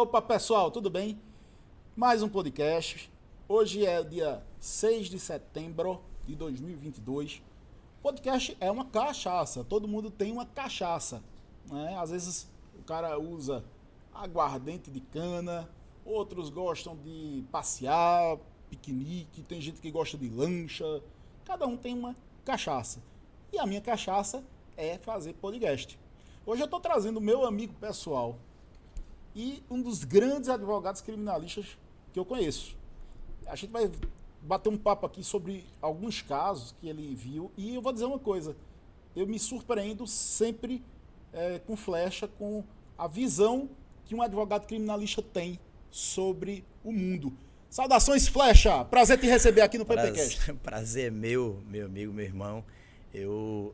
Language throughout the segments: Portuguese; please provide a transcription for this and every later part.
Opa, pessoal, tudo bem? Mais um podcast. Hoje é o dia 6 de setembro de 2022. Podcast é uma cachaça, todo mundo tem uma cachaça, né? Às vezes o cara usa aguardente de cana, outros gostam de passear, piquenique, tem gente que gosta de lancha, cada um tem uma cachaça. E a minha cachaça é fazer podcast. Hoje eu estou trazendo o meu amigo pessoal e um dos grandes advogados criminalistas que eu conheço. A gente vai bater um papo aqui sobre alguns casos que ele viu e eu vou dizer uma coisa, eu me surpreendo sempre com Flecha, com a visão que um advogado criminalista tem sobre o mundo. Saudações, Flecha! Prazer te receber aqui no PPcast. Prazer meu amigo, meu irmão. Eu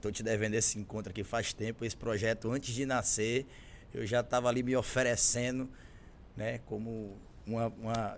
tô te devendo esse encontro aqui faz tempo. Esse projeto, antes de nascer, eu já estava ali me oferecendo, né, como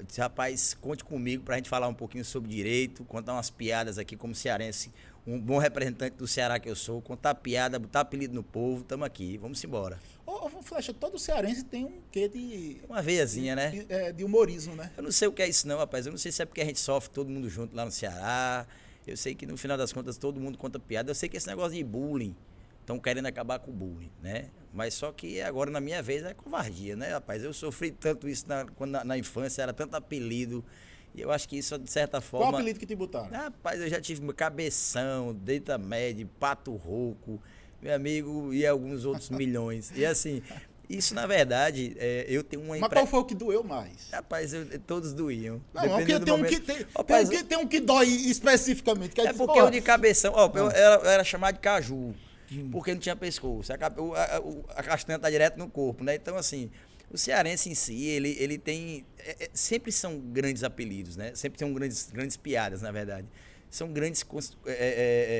disse, rapaz, conte comigo para a gente falar um pouquinho sobre direito, contar umas piadas aqui como cearense, um bom representante do Ceará que eu sou, contar piada, botar apelido no povo, estamos aqui, vamos embora. Ô, Flecha, todo cearense tem um quê de... Uma veiazinha, né? De humorismo, né? Eu não sei o que é isso não, rapaz, eu não sei se é porque a gente sofre todo mundo junto lá no Ceará, eu sei que no final das contas todo mundo conta piada, eu sei que esse negócio de bullying, estão querendo acabar com o bullying, né? Mas só que agora na minha vez é covardia, né, rapaz? Eu sofri tanto isso na infância, era tanto apelido. E eu acho que isso, de certa forma... Qual o apelido que te botaram? Rapaz, eu já tive cabeção, deita médio, pato rouco, meu amigo, e alguns outros milhões. E assim, isso na verdade, eu tenho uma... Mas qual foi o que doeu mais? Rapaz, todos doíam. Não, porque tem Rapaz, um que dói especificamente. Que é diz, porque porra, o de cabeção, ó, eu era chamado de caju, porque não tinha pescoço. A castanha tá direto no corpo, né? Então, assim, o cearense em si, ele tem. Sempre são grandes apelidos, né? Sempre são grandes piadas, na verdade. São grandes,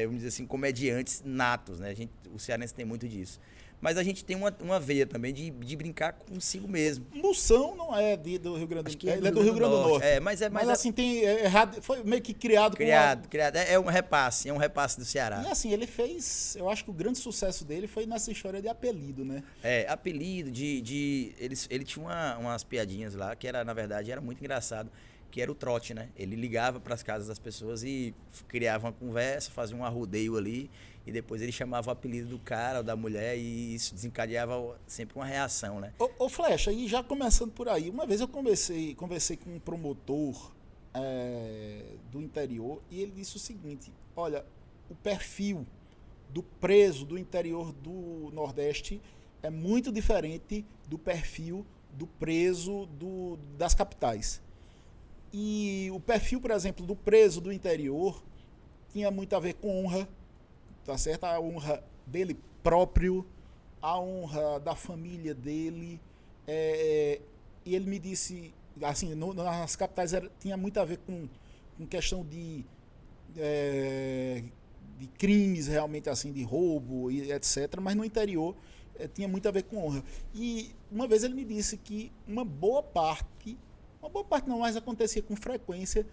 vamos dizer assim, comediantes natos, né? O cearense tem muito disso. Mas a gente tem uma veia também de brincar consigo mesmo. Moção não é do Rio Grande do Acho que Norte. Ele é do Rio Grande do Norte. Mas assim, tem errado, foi meio que criado com criado. É um repasse do Ceará. E assim, ele fez. Eu acho que o grande sucesso dele foi nessa história de apelido, né? Apelido ele tinha umas piadinhas lá que era, na verdade, era muito engraçado, que era o trote, né? Ele ligava para as casas das pessoas e criava uma conversa, fazia um arrodeio ali e depois ele chamava o apelido do cara ou da mulher e isso desencadeava sempre uma reação, né? Ô Flecha, e já começando por aí, uma vez eu conversei com um promotor do interior e ele disse o seguinte: olha, o perfil do preso do interior do Nordeste é muito diferente do perfil do preso das capitais. E o perfil, por exemplo, do preso do interior tinha muito a ver com honra, tá certo? A honra dele próprio, a honra da família dele. E ele me disse, assim, nas capitais tinha muito a ver com questão de crimes realmente, assim, de roubo e etc. Mas no interior tinha muito a ver com honra. E uma vez ele me disse que uma boa parte não, mas acontecia com frequência,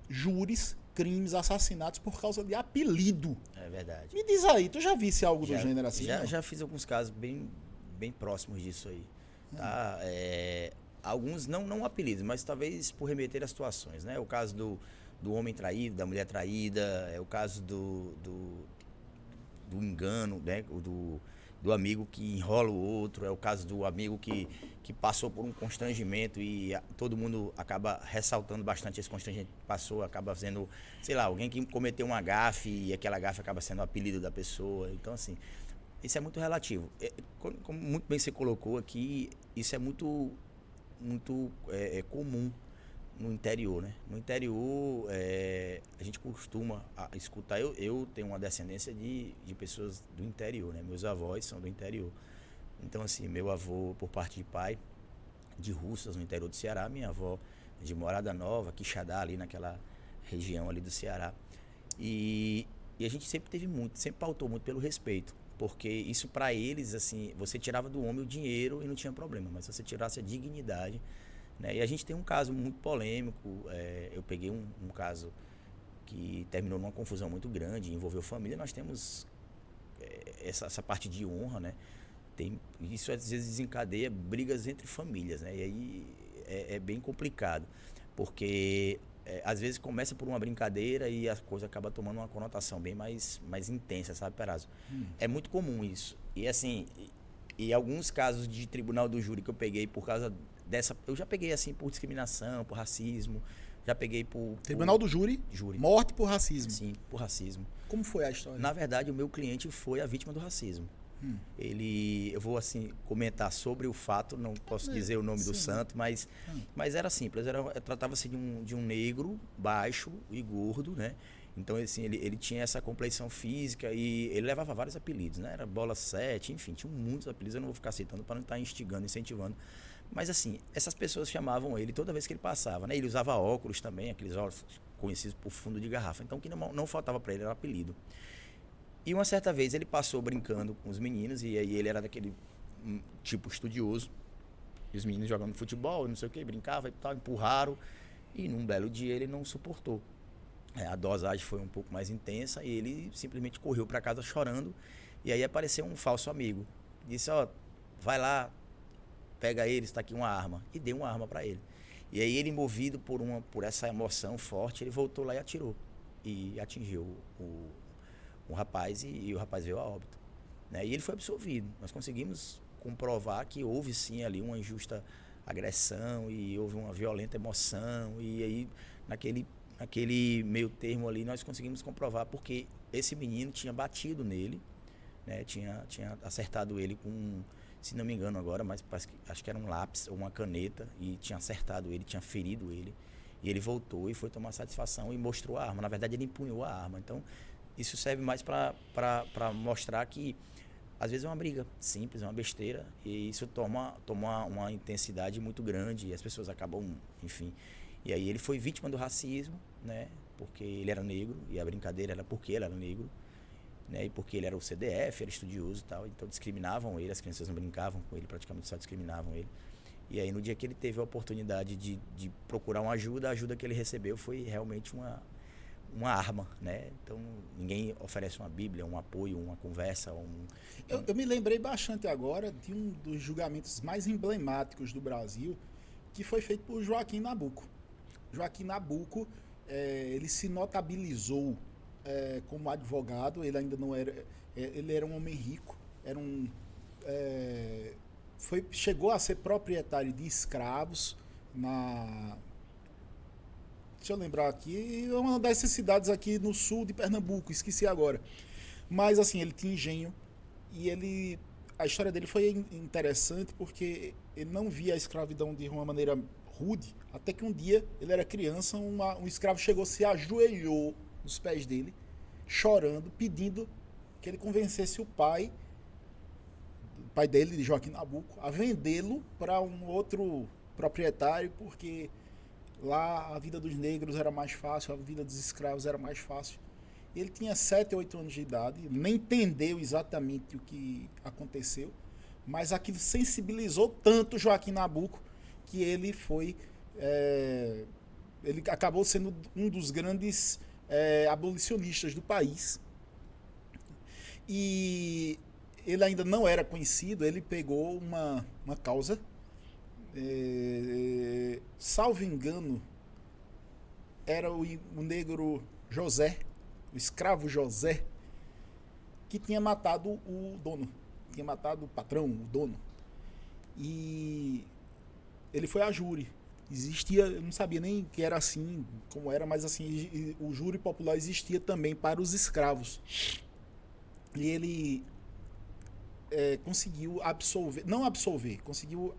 júris, crimes, assassinatos por causa de apelido. É verdade. Me diz aí, tu já visse algo do gênero assim? Já fiz alguns casos bem próximos disso aí. Tá? Alguns não apelidos, mas talvez por remeter a situações, né? O caso do homem traído, da mulher traída, é o caso do engano, né? Do amigo que enrola o outro, é o caso do amigo que passou por um constrangimento e todo mundo acaba ressaltando bastante esse constrangimento que passou, acaba sendo, sei lá, alguém que cometeu uma gafe e aquela gafe acaba sendo o apelido da pessoa. Então, assim, isso é muito relativo. Como muito bem você colocou aqui, isso é muito comum no interior, né? No interior, a gente costuma escutar, eu tenho uma descendência de pessoas do interior, né? Meus avós são do interior. Então, assim, meu avô, por parte de pai, de Russas, no interior do Ceará, minha avó de Morada Nova, Quixadá, ali naquela região ali do Ceará. E a gente sempre pautou muito pelo respeito, porque isso para eles, assim, você tirava do homem o dinheiro e não tinha problema, mas se você tirasse a dignidade, né? E a gente tem um caso muito polêmico, eu peguei um caso que terminou numa confusão muito grande, envolveu família, nós temos essa parte de honra, né? Isso às vezes desencadeia brigas entre famílias, né? E aí é bem complicado, porque às vezes começa por uma brincadeira e a coisa acaba tomando uma conotação bem mais intensa, sabe, Perazzo? É muito comum isso. E assim, e alguns casos de tribunal do júri que eu peguei por causa dessa... Eu já peguei assim por discriminação, por racismo, já peguei Tribunal do júri, morte por racismo. Sim, por racismo. Como foi a história? Na verdade, o meu cliente foi a vítima do racismo. Eu vou assim comentar sobre o fato, não posso dizer o nome do santo, mas era simples. Tratava-se de um negro baixo e gordo, né? Então assim, ele tinha essa compleição física e ele levava vários apelidos, né? Era bola 7, enfim, tinha muitos apelidos. Eu não vou ficar citando para não estar instigando, incentivando. Mas assim, essas pessoas chamavam ele toda vez que ele passava, né? Ele usava óculos também, aqueles óculos conhecidos por fundo de garrafa. Então o que não faltava para ele era o apelido. E uma certa vez ele passou brincando com os meninos, e aí ele era daquele tipo estudioso, e os meninos jogando futebol, não sei o que, brincava e tal, empurraram, e num belo dia ele não suportou. A dosagem foi um pouco mais intensa e ele simplesmente correu para casa chorando, e aí apareceu um falso amigo. Disse, vai lá, pega ele, está aqui uma arma, e deu uma arma para ele. E aí ele, movido por essa emoção forte, ele voltou lá e atirou, e atingiu o rapaz, e o rapaz veio a óbito, né? E ele foi absolvido. Nós conseguimos comprovar que houve sim ali uma injusta agressão e houve uma violenta emoção, e aí naquele meio termo ali nós conseguimos comprovar porque esse menino tinha batido nele, né? Tinha acertado ele com, se não me engano agora, mas acho que era um lápis ou uma caneta, e tinha acertado ele, tinha ferido ele, e ele voltou e foi tomar satisfação e mostrou a arma. Na verdade ele empunhou a arma. Então isso serve mais para mostrar que, às vezes, é uma briga simples, é uma besteira, e isso toma uma intensidade muito grande, e as pessoas acabam, enfim. E aí ele foi vítima do racismo, né? Porque ele era negro, e a brincadeira era porque ele era negro, né? E porque ele era o CDF, era estudioso e tal, então discriminavam ele, as crianças não brincavam com ele, praticamente só discriminavam ele. E aí, no dia que ele teve a oportunidade de procurar uma ajuda, a ajuda que ele recebeu foi realmente uma arma, né? Então ninguém oferece uma Bíblia, um apoio, uma conversa. Eu me lembrei bastante agora de um dos julgamentos mais emblemáticos do Brasil, que foi feito por Joaquim Nabuco. Joaquim Nabuco, ele se notabilizou como advogado. Ele ainda não era, ele era um homem rico, chegou a ser proprietário de escravos deixa eu lembrar aqui, é uma dessas cidades aqui no sul de Pernambuco, esqueci agora. Mas assim, ele tinha engenho, e a história dele foi interessante porque ele não via a escravidão de uma maneira rude, até que um dia, ele era criança, um escravo chegou, se ajoelhou nos pés dele, chorando, pedindo que ele convencesse o pai dele, de Joaquim Nabuco, a vendê-lo para um outro proprietário, porque lá a vida dos negros era mais fácil, a vida dos escravos era mais fácil. Ele tinha 7 ou 8 anos de idade, nem entendeu exatamente o que aconteceu, mas aquilo sensibilizou tanto Joaquim Nabuco que ele acabou sendo um dos grandes abolicionistas do país. E ele ainda não era conhecido, ele pegou uma causa, salvo engano, era o negro José, o escravo José, que tinha matado o dono, tinha matado o patrão, o dono. E ele foi a júri. Existia, eu não sabia nem que era assim, como era, mas assim, o júri popular existia também para os escravos. E ele conseguiu conseguiu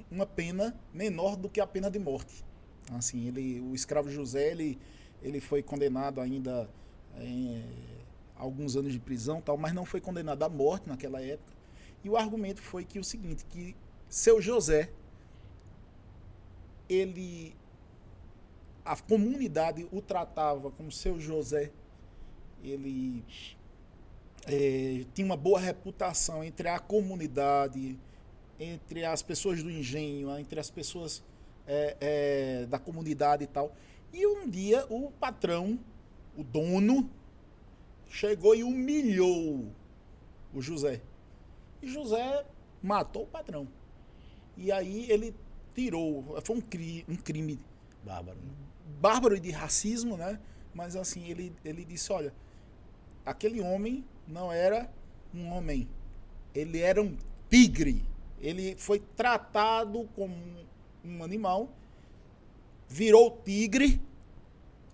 uma pena menor do que a pena de morte. Assim, o escravo José, ele foi condenado ainda alguns anos de prisão, tal, mas não foi condenado à morte naquela época. E o argumento foi que o seguinte, que seu José, a comunidade o tratava como seu José, ele tinha uma boa reputação entre a comunidade, entre as pessoas do engenho, entre as pessoas da comunidade e tal. E um dia o patrão, o dono, chegou e humilhou o José. E José matou o patrão. E aí ele tirou, foi um crime Bárbaro. Né? bárbaro e de racismo, né? Mas assim, ele disse, olha, aquele homem não era um homem, ele era um tigre. Ele foi tratado como um animal, virou tigre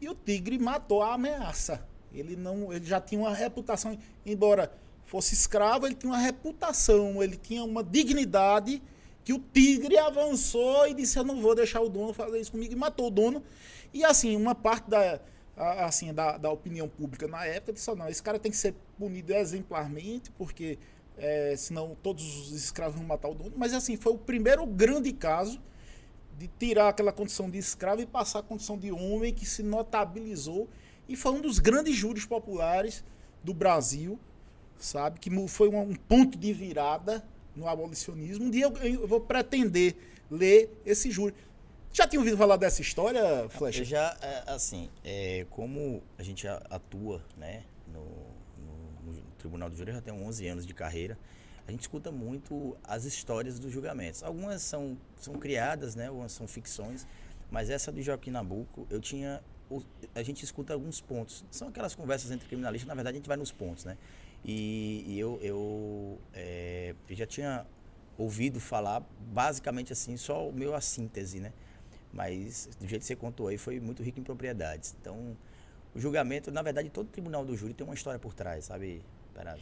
e o tigre matou a ameaça. Ele já tinha uma reputação, embora fosse escravo, ele tinha uma reputação, ele tinha uma dignidade que o tigre avançou e disse, eu não vou deixar o dono fazer isso comigo, e matou o dono. E assim, uma parte da opinião pública na época disse, não, esse cara tem que ser punido exemplarmente, porque senão todos os escravos vão matar o dono. Mas assim, foi o primeiro grande caso de tirar aquela condição de escravo e passar a condição de homem, que se notabilizou e foi um dos grandes júris populares do Brasil, sabe? Que foi um ponto de virada no abolicionismo. Um dia eu vou pretender ler esse júri. Já tinha ouvido falar dessa história, Flecha? Eu já, como a gente atua, né, no Tribunal do Júri, já tem 11 anos de carreira, a gente escuta muito as histórias dos julgamentos. Algumas são criadas, né, algumas são ficções, mas essa do Joaquim Nabuco, a gente escuta alguns pontos. São aquelas conversas entre criminalistas, na verdade a gente vai nos pontos, né? E eu já tinha ouvido falar, basicamente assim, só a síntese, né? Mas do jeito que você contou aí, foi muito rico em propriedades. Então, o julgamento, na verdade, todo tribunal do júri tem uma história por trás, sabe?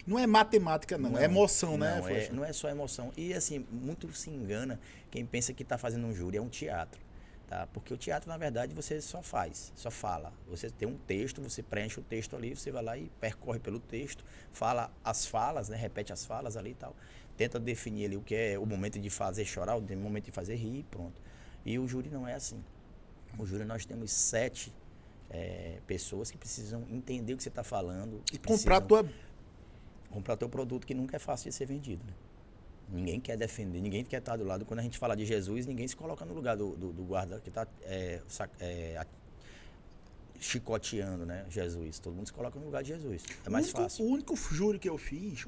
Não é matemática, não. É emoção, né? Não é só emoção. E assim, muito se engana quem pensa que está fazendo um júri, é um teatro. Tá? Porque o teatro, na verdade, você só fala. Você tem um texto, você preenche o texto ali, você vai lá e percorre pelo texto, fala as falas, né? Repete as falas ali e tal. Tenta definir ali o que é o momento de fazer chorar, o momento de fazer rir e pronto. E o júri não é assim. O júri nós temos 7 pessoas que precisam entender o que você está falando. E comprar teu produto, que nunca é fácil de ser vendido. Né? Ninguém quer defender, ninguém quer estar do lado. Quando a gente fala de Jesus, ninguém se coloca no lugar do guarda que está chicoteando, né, Jesus. Todo mundo se coloca no lugar de Jesus. É mais fácil. O único júri que eu fiz,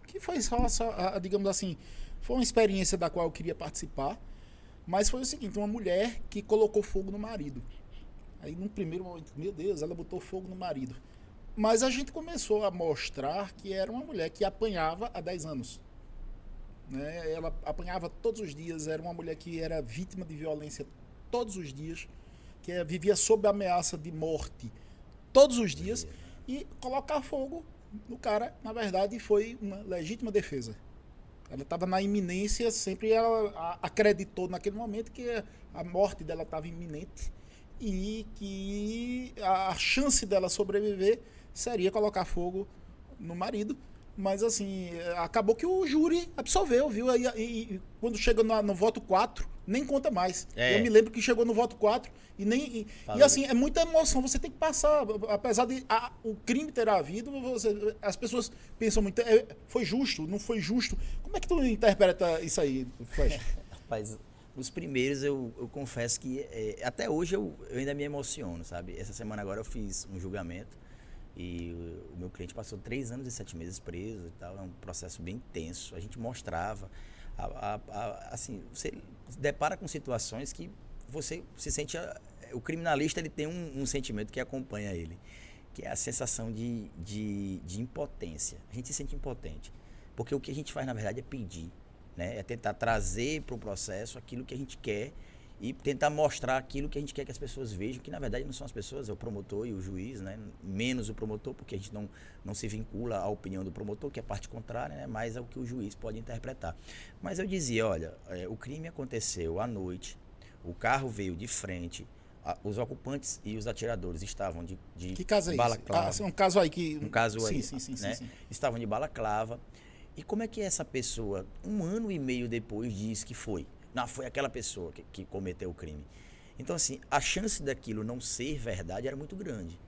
que foi só, digamos assim, foi uma experiência da qual eu queria participar, mas foi o seguinte, uma mulher que colocou fogo no marido. Aí, num primeiro momento, meu Deus, ela botou fogo no marido. Mas a gente começou a mostrar que era uma mulher que apanhava há 10 anos. Né? Ela apanhava todos os dias, era uma mulher que era vítima de violência todos os dias, que vivia sob ameaça de morte todos os dias, e colocar fogo no cara, na verdade, foi uma legítima defesa. Ela estava na iminência, sempre ela acreditou naquele momento que a morte dela estava iminente e que a chance dela sobreviver seria colocar fogo no marido. Mas assim, acabou que o júri absolveu, viu? E quando chega no voto 4, nem conta mais. Eu me lembro que chegou no voto 4 e assim, é muita emoção. Você tem que passar, apesar de o crime ter havido, as pessoas pensam muito, foi justo, não foi justo. Como é que tu interpreta isso aí, Flecha? Rapaz, os primeiros eu confesso que até hoje eu ainda me emociono, sabe? Essa semana agora eu fiz um julgamento. E o meu cliente passou 3 anos e 7 meses preso e tal, é um processo bem tenso. A gente mostrava, assim, você se depara com situações que você se sente, o criminalista ele tem um sentimento que acompanha ele, que é a sensação de impotência. A gente se sente impotente, porque o que a gente faz na verdade é pedir, né? É tentar trazer para o processo aquilo que a gente quer e tentar mostrar aquilo que a gente quer que as pessoas vejam, que na verdade não são as pessoas, é o promotor e o juiz, né? Menos o promotor, porque a gente não se vincula à opinião do promotor, que é parte contrária, né? Mais ao que o juiz pode interpretar. Mas eu dizia, olha, o crime aconteceu à noite, o carro veio de frente, os ocupantes e os atiradores estavam de que caso é balaclava. Um caso aí que... Um caso aí, sim, né? Sim. Estavam de balaclava. E como é que essa pessoa, 1 ano e meio depois, diz que foi? Não, foi aquela pessoa que cometeu o crime. Então, assim, a chance daquilo não ser verdade era muito grande.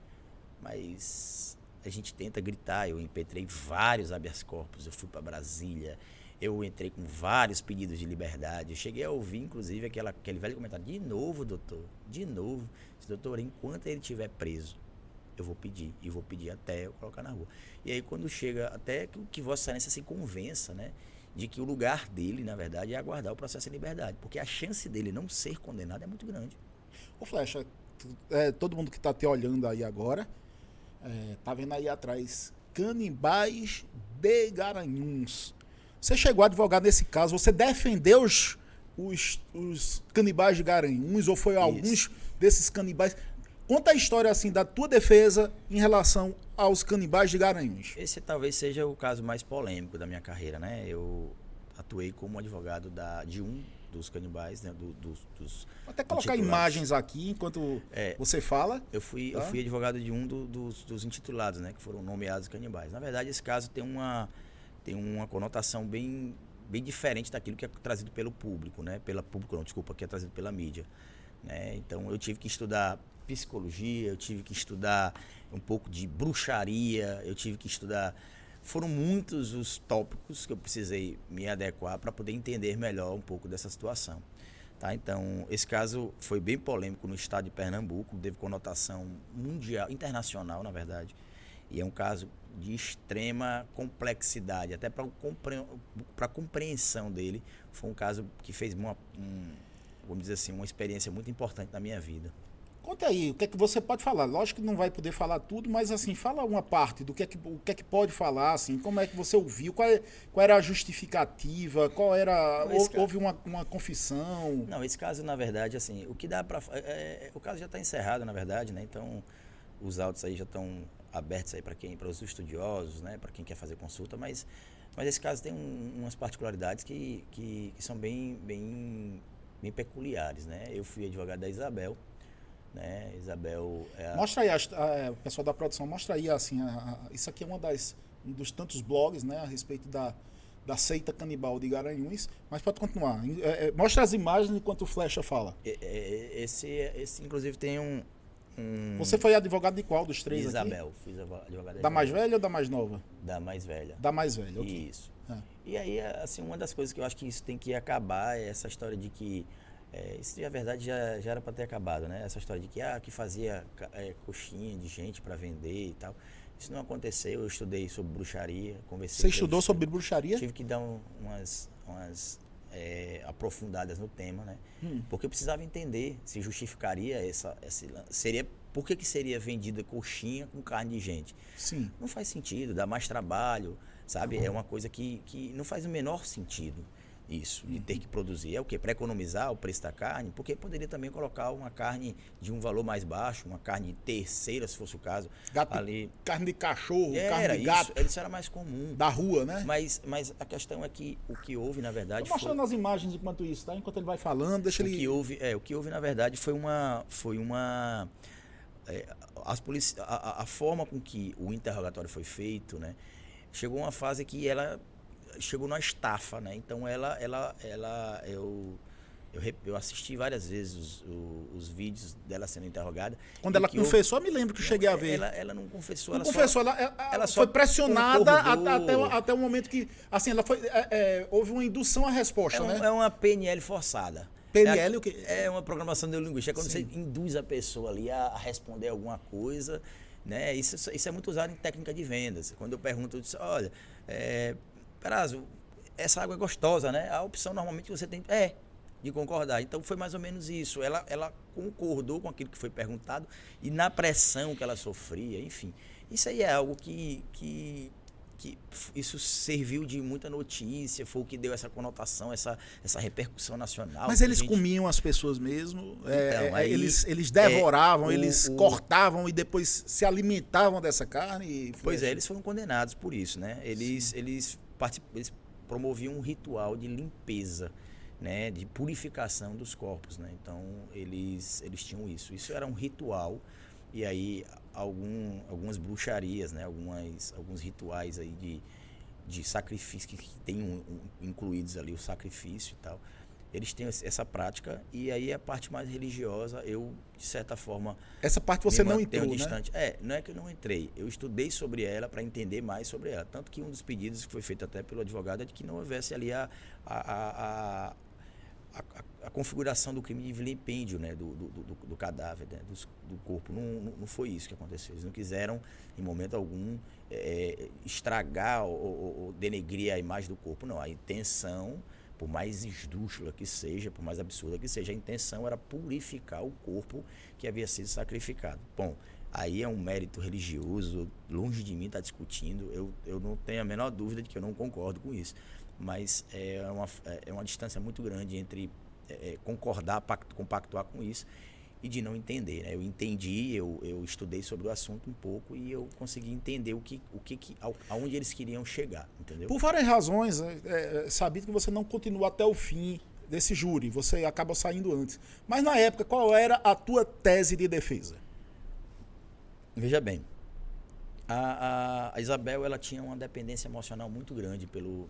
Mas a gente tenta gritar, eu impetrei vários habeas corpus, eu fui para Brasília, eu entrei com vários pedidos de liberdade, eu cheguei a ouvir, inclusive, aquele velho comentário, de novo, doutor, de novo. Doutor, enquanto ele estiver preso, eu vou pedir, e vou pedir até eu colocar na rua. E aí, quando chega, até que Vossa Excelência se convença, né? de que o lugar dele, na verdade, é aguardar o processo em liberdade, porque a chance dele não ser condenado é muito grande. Ô Flecha, todo mundo que está te olhando aí agora, tá vendo aí atrás, Canibais de Garanhuns. Você chegou a advogar nesse caso, você defendeu os canibais de Garanhuns ou foi alguns desses canibais? Conta a história assim da tua defesa em relação aos canibais de Garanhuns. Esse talvez seja o caso mais polêmico da minha carreira, né? Eu atuei como advogado de um dos canibais, né? Dos Até colocar intitulados. Imagens aqui enquanto você fala. Eu fui advogado de um dos intitulados, né? Que foram nomeados canibais. Na verdade, esse caso tem uma conotação bem diferente daquilo que é trazido pelo público, né? Que é trazido pela mídia, né? Então eu tive que estudar psicologia, eu tive que estudar um pouco de bruxaria, eu tive que estudar. Foram muitos os tópicos que eu precisei me adequar para poder entender melhor um pouco dessa situação. Tá? Então, esse caso foi bem polêmico no estado de Pernambuco, teve conotação mundial, internacional, na verdade. E é um caso de extrema complexidade, até para a compreensão dele. Foi um caso que fez vamos dizer assim, uma experiência muito importante na minha vida. Conta aí, o que é que você pode falar? Lógico que não vai poder falar tudo, mas assim, fala uma parte do o que é que pode falar, assim, como é que você ouviu, qual era a justificativa, houve uma confissão? Não, esse caso, na verdade, assim, o que dá para... o caso já está encerrado, na verdade, né? Então, os autos aí já estão abertos aí para os estudiosos, né? Para quem quer fazer consulta, mas esse caso tem umas particularidades que são bem peculiares, né? Eu fui advogado da Isabel, né? Isabel Mostra aí, o pessoal da produção, mostra aí, assim, isso aqui é um dos tantos blogs, né, a respeito da seita canibal de Garanhuns, mas pode continuar. Mostra as imagens enquanto o Flecha fala. Esse inclusive, tem um... Você foi advogado de qual dos três Isabel, aqui? fiz advogado da mais velha ou da mais nova? Da mais velha. Da mais velha, ok. Isso. E aí, assim, uma das coisas que eu acho que isso tem que acabar é essa história de que isso, na verdade, já era para ter acabado, né? Essa história de que fazia coxinha de gente para vender e tal. Isso não aconteceu. Eu estudei sobre bruxaria, conversei. Você estudou sobre bruxaria? Tive que dar umas aprofundadas no tema, né? Porque eu precisava entender se justificaria por que seria vendida coxinha com carne de gente. Sim. Não faz sentido, dá mais trabalho, sabe? É uma coisa que não faz o menor sentido. Isso, de ter que produzir. É o quê? Para economizar o preço da carne? Porque poderia também colocar uma carne de um valor mais baixo, uma carne terceira, se fosse o caso. Carne de cachorro, carne de gato. Isso era mais comum. Da rua, né? Mas a questão é que o que houve, na verdade... Tô mostrando as imagens enquanto isso, tá? Enquanto ele vai falando, deixa ele... O que houve, na verdade, foi a forma com que o interrogatório foi feito, né? Chegou uma fase que ela... chegou na estafa, né? Então eu assisti várias vezes os vídeos dela sendo interrogada. Quando ela confessou, eu me lembro que eu cheguei a ver. Ela não confessou. Ela foi pressionada até o momento que, assim, houve uma indução à resposta, né? É uma PNL forçada. PNL o quê? É uma programação neurolinguística. É quando você induz a pessoa ali a responder alguma coisa, né? Isso é muito usado em técnica de vendas. Quando eu pergunto, eu disse, olha, Perazzo, essa água é gostosa, né? A opção normalmente que você tem de concordar. Então foi mais ou menos isso. Ela concordou com aquilo que foi perguntado e na pressão que ela sofria, enfim. Isso aí é algo que isso serviu de muita notícia, foi o que deu essa conotação, essa repercussão nacional. Mas eles comiam as pessoas mesmo, então, eles devoravam, eles cortavam e depois se alimentavam dessa carne. Pois eles foram condenados por isso, né? Eles promoviam um ritual de limpeza, né? De purificação dos corpos, né? Então eles tinham isso. Isso era um ritual. E aí algumas bruxarias, né? Alguns rituais aí de sacrifício que tem incluídos ali o sacrifício e tal. Eles têm essa prática e aí a parte mais religiosa eu, de certa forma... Essa parte você não entrou, distante. Não é que eu não entrei. Eu estudei sobre ela para entender mais sobre ela. Tanto que um dos pedidos que foi feito até pelo advogado é de que não houvesse ali a a configuração do crime de vilipêndio, né, do cadáver, né, do corpo. Não foi isso que aconteceu. Eles não quiseram, em momento algum, estragar ou denegrir a imagem do corpo. Não, a intenção, por mais esdrúxula que seja, por mais absurda que seja, a intenção era purificar o corpo que havia sido sacrificado. Bom, aí é um mérito religioso, longe de mim estar discutindo, eu não tenho a menor dúvida de que eu não concordo com isso. Mas é uma distância muito grande entre concordar, compactuar com isso e de não entender, né? Eu entendi, eu estudei sobre o assunto um pouco e eu consegui entender aonde eles queriam chegar, entendeu? Por várias razões, sabido que você não continua até o fim desse júri, você acaba saindo antes. Mas na época, qual era a tua tese de defesa? Veja bem, a Isabel, ela tinha uma dependência emocional muito grande pelo...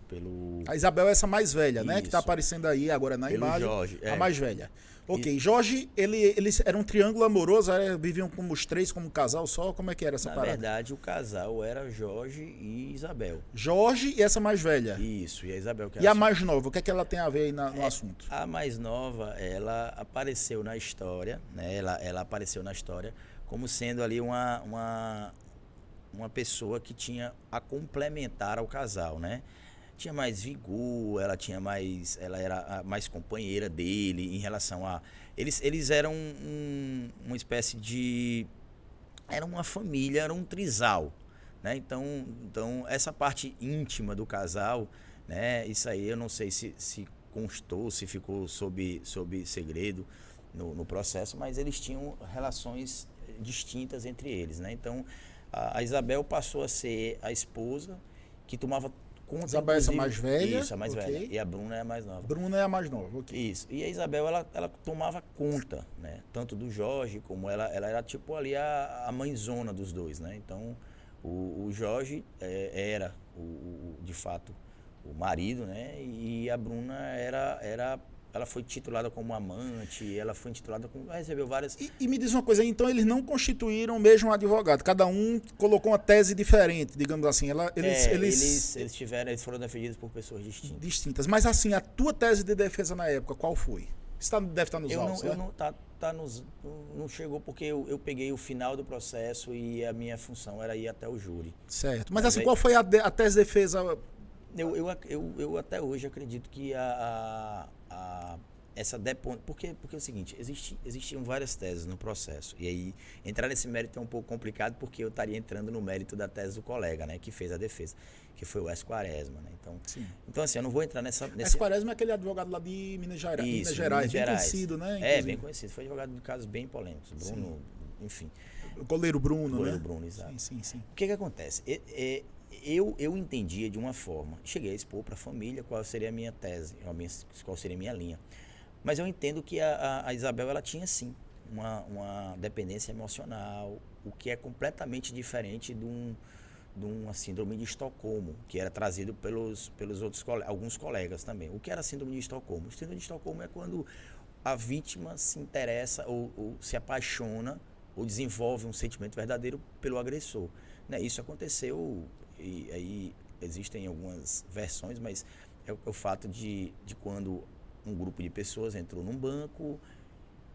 A Isabel é essa mais velha, Isso. né? Que está aparecendo aí agora na Pelo imagem. Jorge, a mais velha. Ok, Jorge, eles eram um triângulo amoroso, viviam como os três, como um casal só? Como é que era essa parada? Na verdade, o casal era Jorge e Isabel. Jorge e essa mais velha? Isso, e a Isabel. Que e a mais nova, o que é que ela tem a ver aí no assunto? A mais nova, ela apareceu na história, né? Ela apareceu na história como sendo ali uma pessoa que tinha a complementar ao casal, né? Tinha mais vigor, ela era mais companheira dele em relação a... Eles eram uma espécie de... Era uma família, era um trisal, né? Então essa parte íntima do casal, né? Isso aí eu não sei se constou, se ficou sob segredo no processo, mas eles tinham relações distintas entre eles, né? Então a Isabel passou a ser a esposa que tomava conta... Isabel é essa mais velha? Isso, a mais velha. E a Bruna é a mais nova. Bruna é a mais nova, ok. Isso. E a Isabel, ela tomava conta, né? Tanto do Jorge, como ela era tipo ali a mãezona dos dois, né? Então o Jorge era, de fato, o marido, né? E a Bruna ela foi titulada como amante, ela foi intitulada como... recebeu várias... E me diz uma coisa, então eles não constituíram mesmo um advogado, cada um colocou uma tese diferente, digamos assim. Eles foram defendidos por pessoas distintas. Mas assim, a tua tese de defesa na época, qual foi? Você deve estar nos autos, né? Não chegou porque eu peguei o final do processo e a minha função era ir até o júri. Certo. Mas assim, qual foi a tese de defesa? Eu até hoje acredito que porque é o seguinte, existiam várias teses no processo, e aí entrar nesse mérito é um pouco complicado, porque eu estaria entrando no mérito da tese do colega, né, que fez a defesa, que foi o Wes Quaresma, né? Então assim, eu não vou entrar nesse... Wes Quaresma é aquele advogado lá de Minas Gerais, bem conhecido, né? Inclusive. Bem conhecido, foi advogado de casos bem polêmicos, Bruno, enfim. O goleiro Bruno, né? Bruno, exato. Sim. O que acontece? Eu entendia de uma forma, cheguei a expor para a família qual seria a minha tese, qual seria a minha linha. Mas eu entendo que a Isabel, ela tinha sim uma dependência emocional, o que é completamente diferente de uma síndrome de Estocolmo, que era trazido pelos outros alguns colegas também. O que era a síndrome de Estocolmo? A síndrome de Estocolmo é quando a vítima se interessa ou se apaixona ou desenvolve um sentimento verdadeiro pelo agressor, né? Isso aconteceu, e aí existem algumas versões, mas é o fato de quando um grupo de pessoas entrou num banco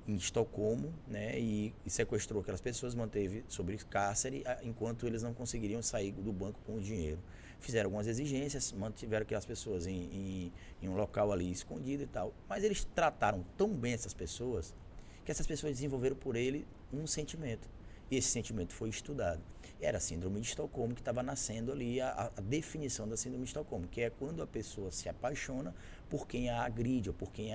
em Estocolmo, né, e sequestrou aquelas pessoas, manteve sob cárcere enquanto eles não conseguiriam sair do banco com o dinheiro. Fizeram algumas exigências, mantiveram aquelas pessoas em um local ali escondido e tal, mas eles trataram tão bem essas pessoas que essas pessoas desenvolveram por ele um sentimento. E esse sentimento foi estudado. Era a síndrome de Estocolmo que estava nascendo ali, a definição da síndrome de Estocolmo, que é quando a pessoa se apaixona por quem a agride, ou por quem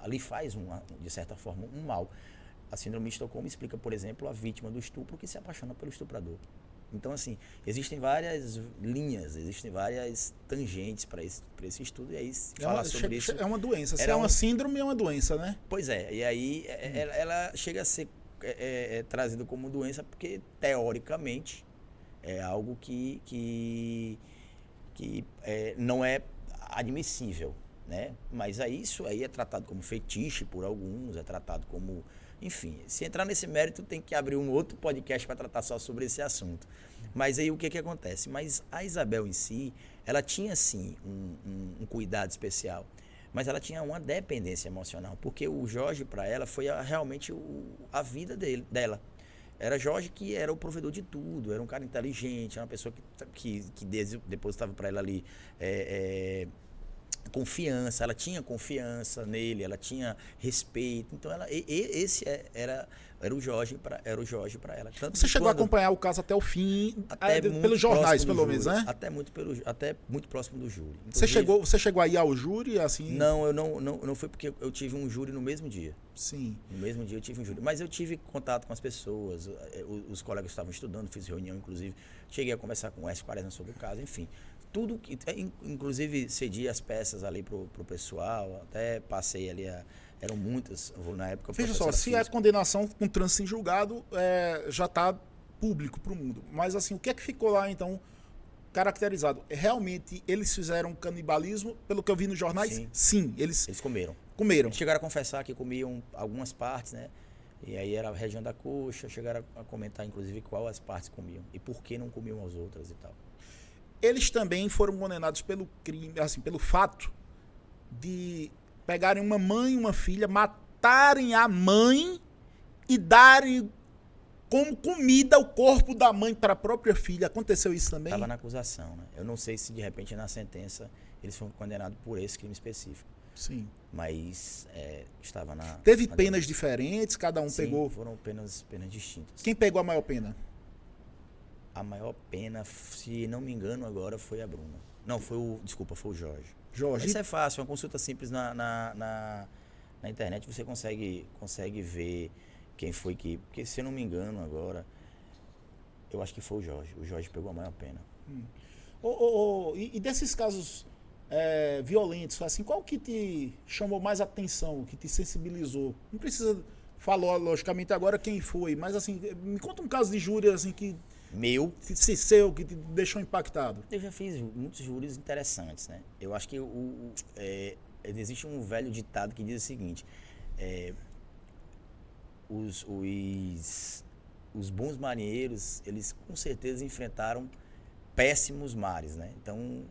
lhe faz, de certa forma, um mal. A síndrome de Estocolmo explica, por exemplo, a vítima do estupro que se apaixona pelo estuprador. Então, assim, existem várias linhas, existem várias tangentes para esse estudo, e aí falar sobre isso... É uma doença, se é uma síndrome, é uma doença, né? Pois é, e aí ela chega a ser trazida como doença porque, teoricamente, é algo que não é admissível, né? Mas aí isso aí é tratado como fetiche por alguns, é tratado como... Enfim, se entrar nesse mérito, tem que abrir um outro podcast para tratar só sobre esse assunto. Mas aí o que acontece? Mas a Isabel em si, ela tinha sim um cuidado especial. mas ela tinha uma dependência emocional, porque o Jorge, para ela, foi realmente a vida dela. Era Jorge que era o provedor de tudo, era um cara inteligente, era uma pessoa que depositava para ela ali confiança, ela tinha confiança nele, ela tinha respeito. Então esse era o Jorge para ela. Tanto Você chegou a acompanhar o caso até o fim, pelos jornais, pelo menos, né? Até muito próximo do júri. Você chegou aí ao júri, assim? Não, eu não foi porque eu tive um júri no mesmo dia. Sim. No mesmo dia eu tive um júri. Mas eu tive contato com as pessoas, os colegas estavam estudando, fiz reunião, inclusive. Cheguei a conversar com o S40 sobre o caso, enfim. Tudo, inclusive cedi as peças ali pro pessoal, até passei ali, eram muitas, na época... Veja só, se a condenação com trânsito em julgado já está público para o mundo, mas assim, o que é que ficou lá então caracterizado? Realmente eles fizeram canibalismo, pelo que eu vi nos jornais? Sim, eles comeram. Comeram. Eles chegaram a confessar que comiam algumas partes, né? E aí era a região da coxa, chegaram a comentar inclusive qual as partes comiam e por que não comiam as outras e tal. Eles também foram condenados pelo crime, assim, pelo fato de pegarem uma mãe e uma filha, matarem a mãe e darem como comida o corpo da mãe para a própria filha. Aconteceu isso também? Estava na acusação, né? Eu não sei se de repente na sentença eles foram condenados por esse crime específico. Sim. Mas estava na... Teve penas diferentes? Cada um pegou? Foram penas distintas. Quem pegou a maior pena? A maior pena, se não me engano agora, foi a Bruna. Não, foi o Jorge. Jorge. Isso é fácil, uma consulta simples na internet, você consegue ver quem foi que... Porque se eu não me engano agora, eu acho que foi o Jorge. O Jorge pegou a maior pena. E desses casos violentos, assim, qual que te chamou mais atenção, que te sensibilizou? Não precisa falar, logicamente, agora quem foi, mas assim, me conta um caso de júri assim que... seu, que te deixou impactado. Eu já fiz muitos júris interessantes, né? Eu acho que existe um velho ditado que diz o seguinte, os bons marinheiros, eles com certeza enfrentaram péssimos mares, né? Então,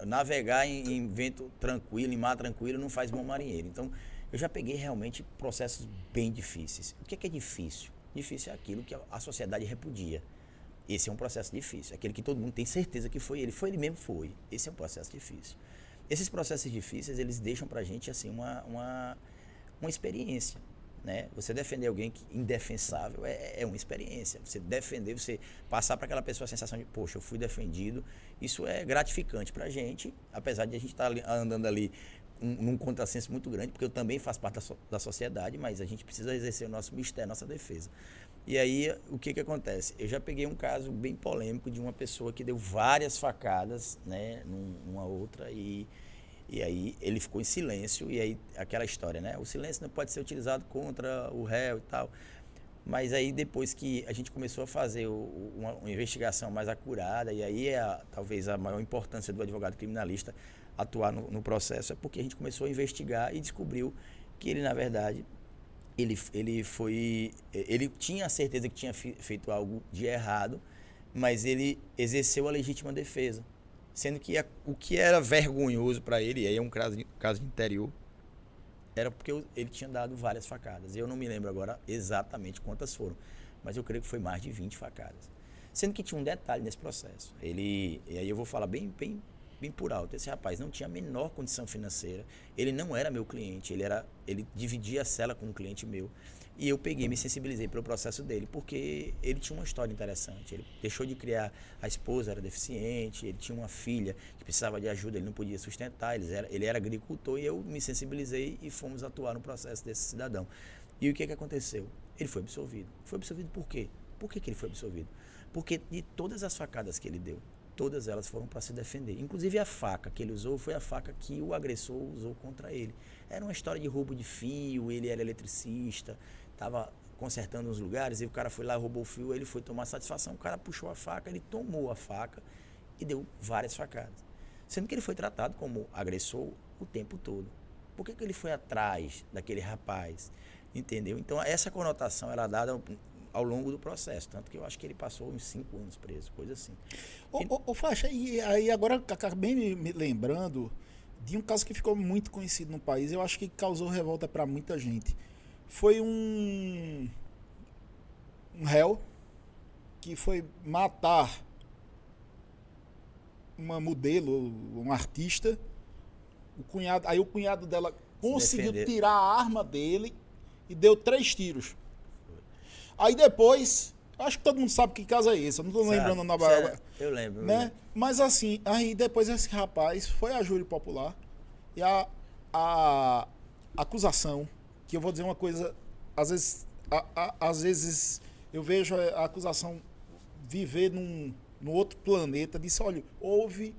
navegar em vento tranquilo, em mar tranquilo, não faz bom marinheiro. Então, eu já peguei realmente processos bem difíceis. O que é difícil? Difícil é aquilo que a sociedade repudia. Esse é um processo difícil. Aquele que todo mundo tem certeza que foi ele. Foi ele mesmo, foi. Esse é um processo difícil. Esses processos difíceis, eles deixam pra gente, assim, uma experiência, né? Você defender alguém indefensável é uma experiência. Você defender, você passar para aquela pessoa a sensação de, poxa, eu fui defendido. Isso é gratificante pra gente, apesar de a gente estar andando ali num contrassenso muito grande, porque eu também faço parte da sociedade, mas a gente precisa exercer o nosso mistério, a nossa defesa. E aí, o que acontece? Eu já peguei um caso bem polêmico de uma pessoa que deu várias facadas, né, numa outra, e aí ele ficou em silêncio, e aí aquela história, né? O silêncio não pode ser utilizado contra o réu e tal. Mas aí depois que a gente começou a fazer uma investigação mais acurada, e aí talvez a maior importância do advogado criminalista atuar no processo, é porque a gente começou a investigar e descobriu que ele, na verdade... Ele tinha a certeza que tinha feito algo de errado, mas ele exerceu a legítima defesa. Sendo que o que era vergonhoso para ele, e aí é um caso de interior, era porque ele tinha dado várias facadas. Eu não me lembro agora exatamente quantas foram, mas eu creio que foi mais de 20 facadas. Sendo que tinha um detalhe nesse processo. E aí eu vou falar bem por alto. Esse rapaz não tinha a menor condição financeira, ele não era meu cliente, ele dividia a cela com um cliente meu, e eu me sensibilizei pelo processo dele, porque ele tinha uma história interessante. Ele deixou de criar, a esposa era deficiente, ele tinha uma filha que precisava de ajuda, ele não podia sustentar, ele era agricultor, e eu me sensibilizei e fomos atuar no processo desse cidadão. E o que aconteceu? Ele foi absolvido. Foi absolvido por quê? Por que ele foi absolvido? Porque de todas as facadas que ele deu, todas elas foram para se defender. Inclusive a faca que ele usou foi a faca que o agressor usou contra ele. Era uma história de roubo de fio, ele era eletricista, estava consertando uns lugares, e o cara foi lá, roubou o fio, ele foi tomar satisfação, o cara puxou a faca, ele tomou a faca e deu várias facadas. Sendo que ele foi tratado como agressor o tempo todo. Por que ele foi atrás daquele rapaz? Entendeu? Então essa conotação era dada ao longo do processo, tanto que eu acho que ele passou uns 5 anos preso, coisa assim. Faixa, e aí agora acabei me lembrando de um caso que ficou muito conhecido no país, eu acho que causou revolta para muita gente. Foi um réu que foi matar uma modelo, um artista. Aí o cunhado dela conseguiu tirar a arma dele e deu 3 tiros. Aí depois, acho que todo mundo sabe que caso é esse, eu não tô lembrando na Bahia. Eu lembro. Né? Mas assim, aí depois esse rapaz foi a júri popular e a acusação, que eu vou dizer uma coisa, às vezes eu vejo a acusação viver num outro planeta, disse, olha, houve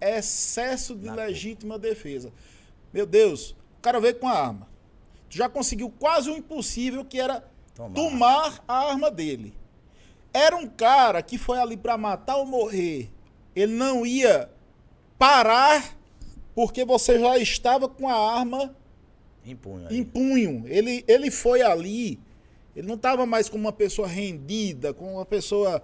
excesso de legítima defesa. Meu Deus, o cara veio com a arma. Tu já conseguiu quase o impossível, que era tomar a arma dele. Era um cara que foi ali para matar ou morrer. Ele não ia parar porque você já estava com a arma em punho. Ele foi ali, ele não estava mais como uma pessoa rendida, como uma pessoa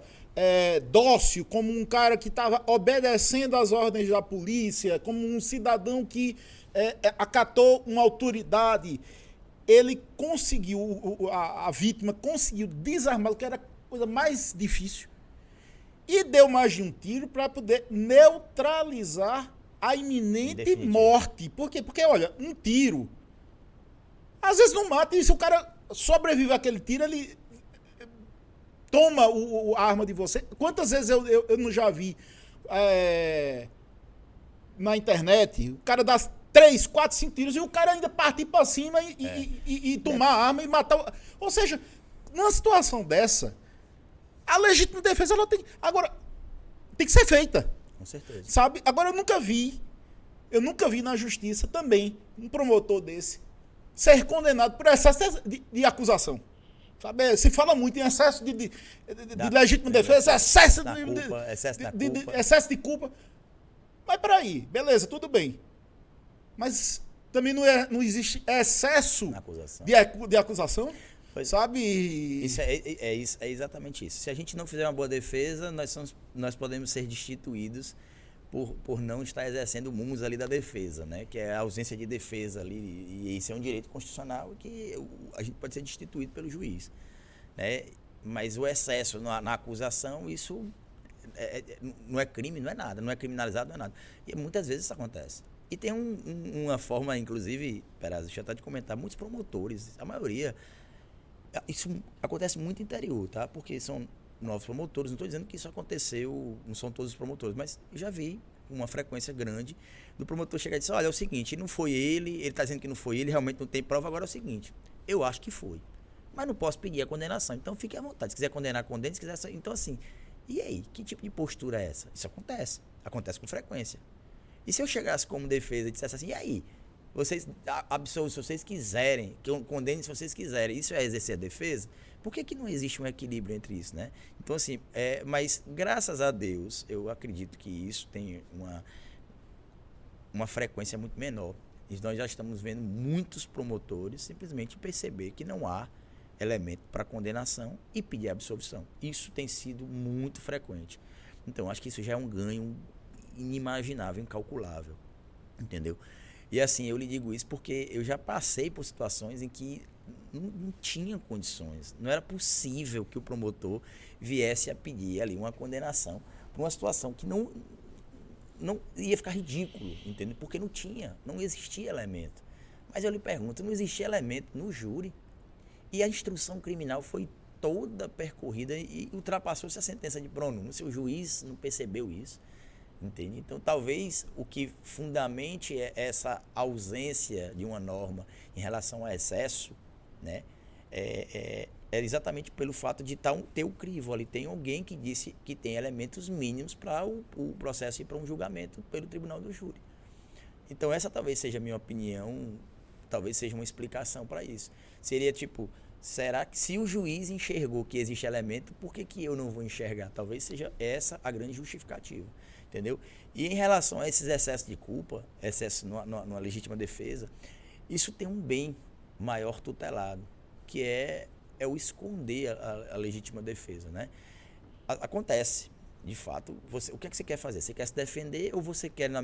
dócil, como um cara que estava obedecendo às ordens da polícia, como um cidadão que acatou uma autoridade. Ele conseguiu, a vítima conseguiu desarmá-lo, que era a coisa mais difícil, e deu mais de um tiro para poder neutralizar a iminente morte. Por quê? Porque, olha, um tiro às vezes não mata, e se o cara sobrevive àquele tiro, ele toma a arma de você. Quantas vezes eu não já vi na internet, o cara dá 3, 4, 5 tiros e o cara ainda partir para cima e tomar a arma e matar. Ou seja, numa situação dessa, a legítima defesa ela tem. Agora, tem que ser feita. Com certeza. Sabe? Agora, eu nunca vi na justiça também um promotor desse ser condenado por excesso de acusação. Sabe? Se fala muito em excesso de legítima defesa, excesso de culpa. Mas peraí, beleza, tudo bem. Mas também não existe excesso de acusação, sabe? Isso é exatamente isso. Se a gente não fizer uma boa defesa, nós podemos ser destituídos por não estar exercendo o munus ali da defesa, né? Que é a ausência de defesa ali, e isso é um direito constitucional que a gente pode ser destituído pelo juiz, né? Mas o excesso na acusação, isso não é crime, não é nada, não é criminalizado, não é nada. E muitas vezes isso acontece. E tem uma forma, inclusive, Perazzo, deixa eu até te comentar, muitos promotores, a maioria, isso acontece muito no interior, tá? Porque são novos promotores, não estou dizendo que isso aconteceu, não são todos os promotores, mas eu já vi uma frequência grande do promotor chegar e dizer, olha, é o seguinte, não foi ele está dizendo que não foi ele, realmente não tem prova, agora é o seguinte, eu acho que foi, mas não posso pedir a condenação, então fique à vontade, se quiser condenar, condene, se quiser, então assim, e aí, que tipo de postura é essa? Isso acontece com frequência. E se eu chegasse como defesa e dissesse assim, e aí, vocês absolvam se vocês quiserem, que eu condene se vocês quiserem, isso é exercer a defesa? Por que não existe um equilíbrio entre isso, né? Então, assim, mas graças a Deus, eu acredito que isso tem uma frequência muito menor. E nós já estamos vendo muitos promotores simplesmente perceber que não há elemento para condenação e pedir absolvição. Isso tem sido muito frequente. Então, acho que isso já é um ganho inimaginável, incalculável, entendeu? E assim, eu lhe digo isso porque eu já passei por situações em que não tinha condições, não era possível que o promotor viesse a pedir ali uma condenação por uma situação que não ia ficar ridículo, entendeu? Porque não existia elemento. Mas eu lhe pergunto, não existia elemento no júri e a instrução criminal foi toda percorrida e ultrapassou-se a sentença de pronúncia, o juiz não percebeu isso. Entende? Então, talvez o que fundamente é essa ausência de uma norma em relação a excesso, né, é exatamente pelo fato de ter o crivo ali. Tem alguém que disse que tem elementos mínimos para o processo ir para um julgamento pelo tribunal do júri. Então, essa talvez seja a minha opinião, talvez seja uma explicação para isso. Seria tipo, será que se o juiz enxergou que existe elemento, por que eu não vou enxergar? Talvez seja essa a grande justificativa. Entendeu? E em relação a esses excessos de culpa, excesso numa legítima defesa, isso tem um bem maior tutelado, que é o esconder a legítima defesa, né? Acontece. De fato, o que é que você quer fazer? Você quer se defender ou você quer, no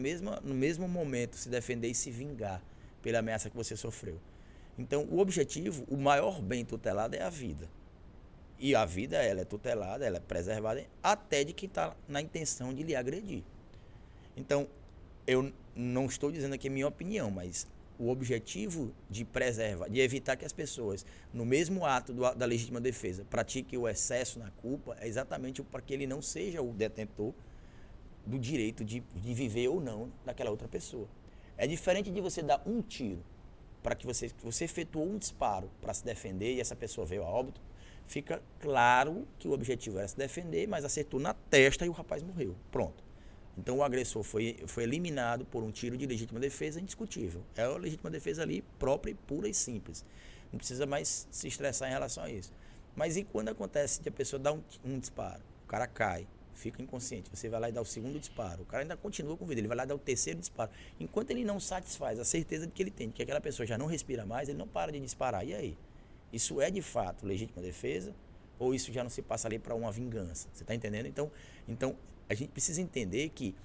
mesmo momento, se defender e se vingar pela ameaça que você sofreu? Então, o objetivo, o maior bem tutelado é a vida. E a vida, ela é tutelada, ela é preservada até de quem está na intenção de lhe agredir. Então, eu não estou dizendo aqui a minha opinião, mas o objetivo de preservar, de evitar que as pessoas, no mesmo ato da legítima defesa, pratiquem o excesso na culpa, é exatamente para que ele não seja o detentor do direito de viver ou não daquela outra pessoa. É diferente de você dar um tiro, para que você efetuou um disparo para se defender e essa pessoa veio a óbito, fica claro que o objetivo era se defender, mas acertou na testa e o rapaz morreu. Pronto. Então o agressor foi eliminado por um tiro de legítima defesa indiscutível. É a legítima defesa ali própria, pura e simples. Não precisa mais se estressar em relação a isso. Mas e quando acontece de a pessoa dar um disparo, o cara cai, fica inconsciente, você vai lá e dá o segundo disparo, o cara ainda continua com vida, ele vai lá e dá o terceiro disparo. Enquanto ele não satisfaz a certeza de que ele tem, de que aquela pessoa já não respira mais, ele não para de disparar. E aí? Isso é de fato legítima defesa ou isso já não se passa ali para uma vingança? Você está entendendo? Então, a gente precisa entender que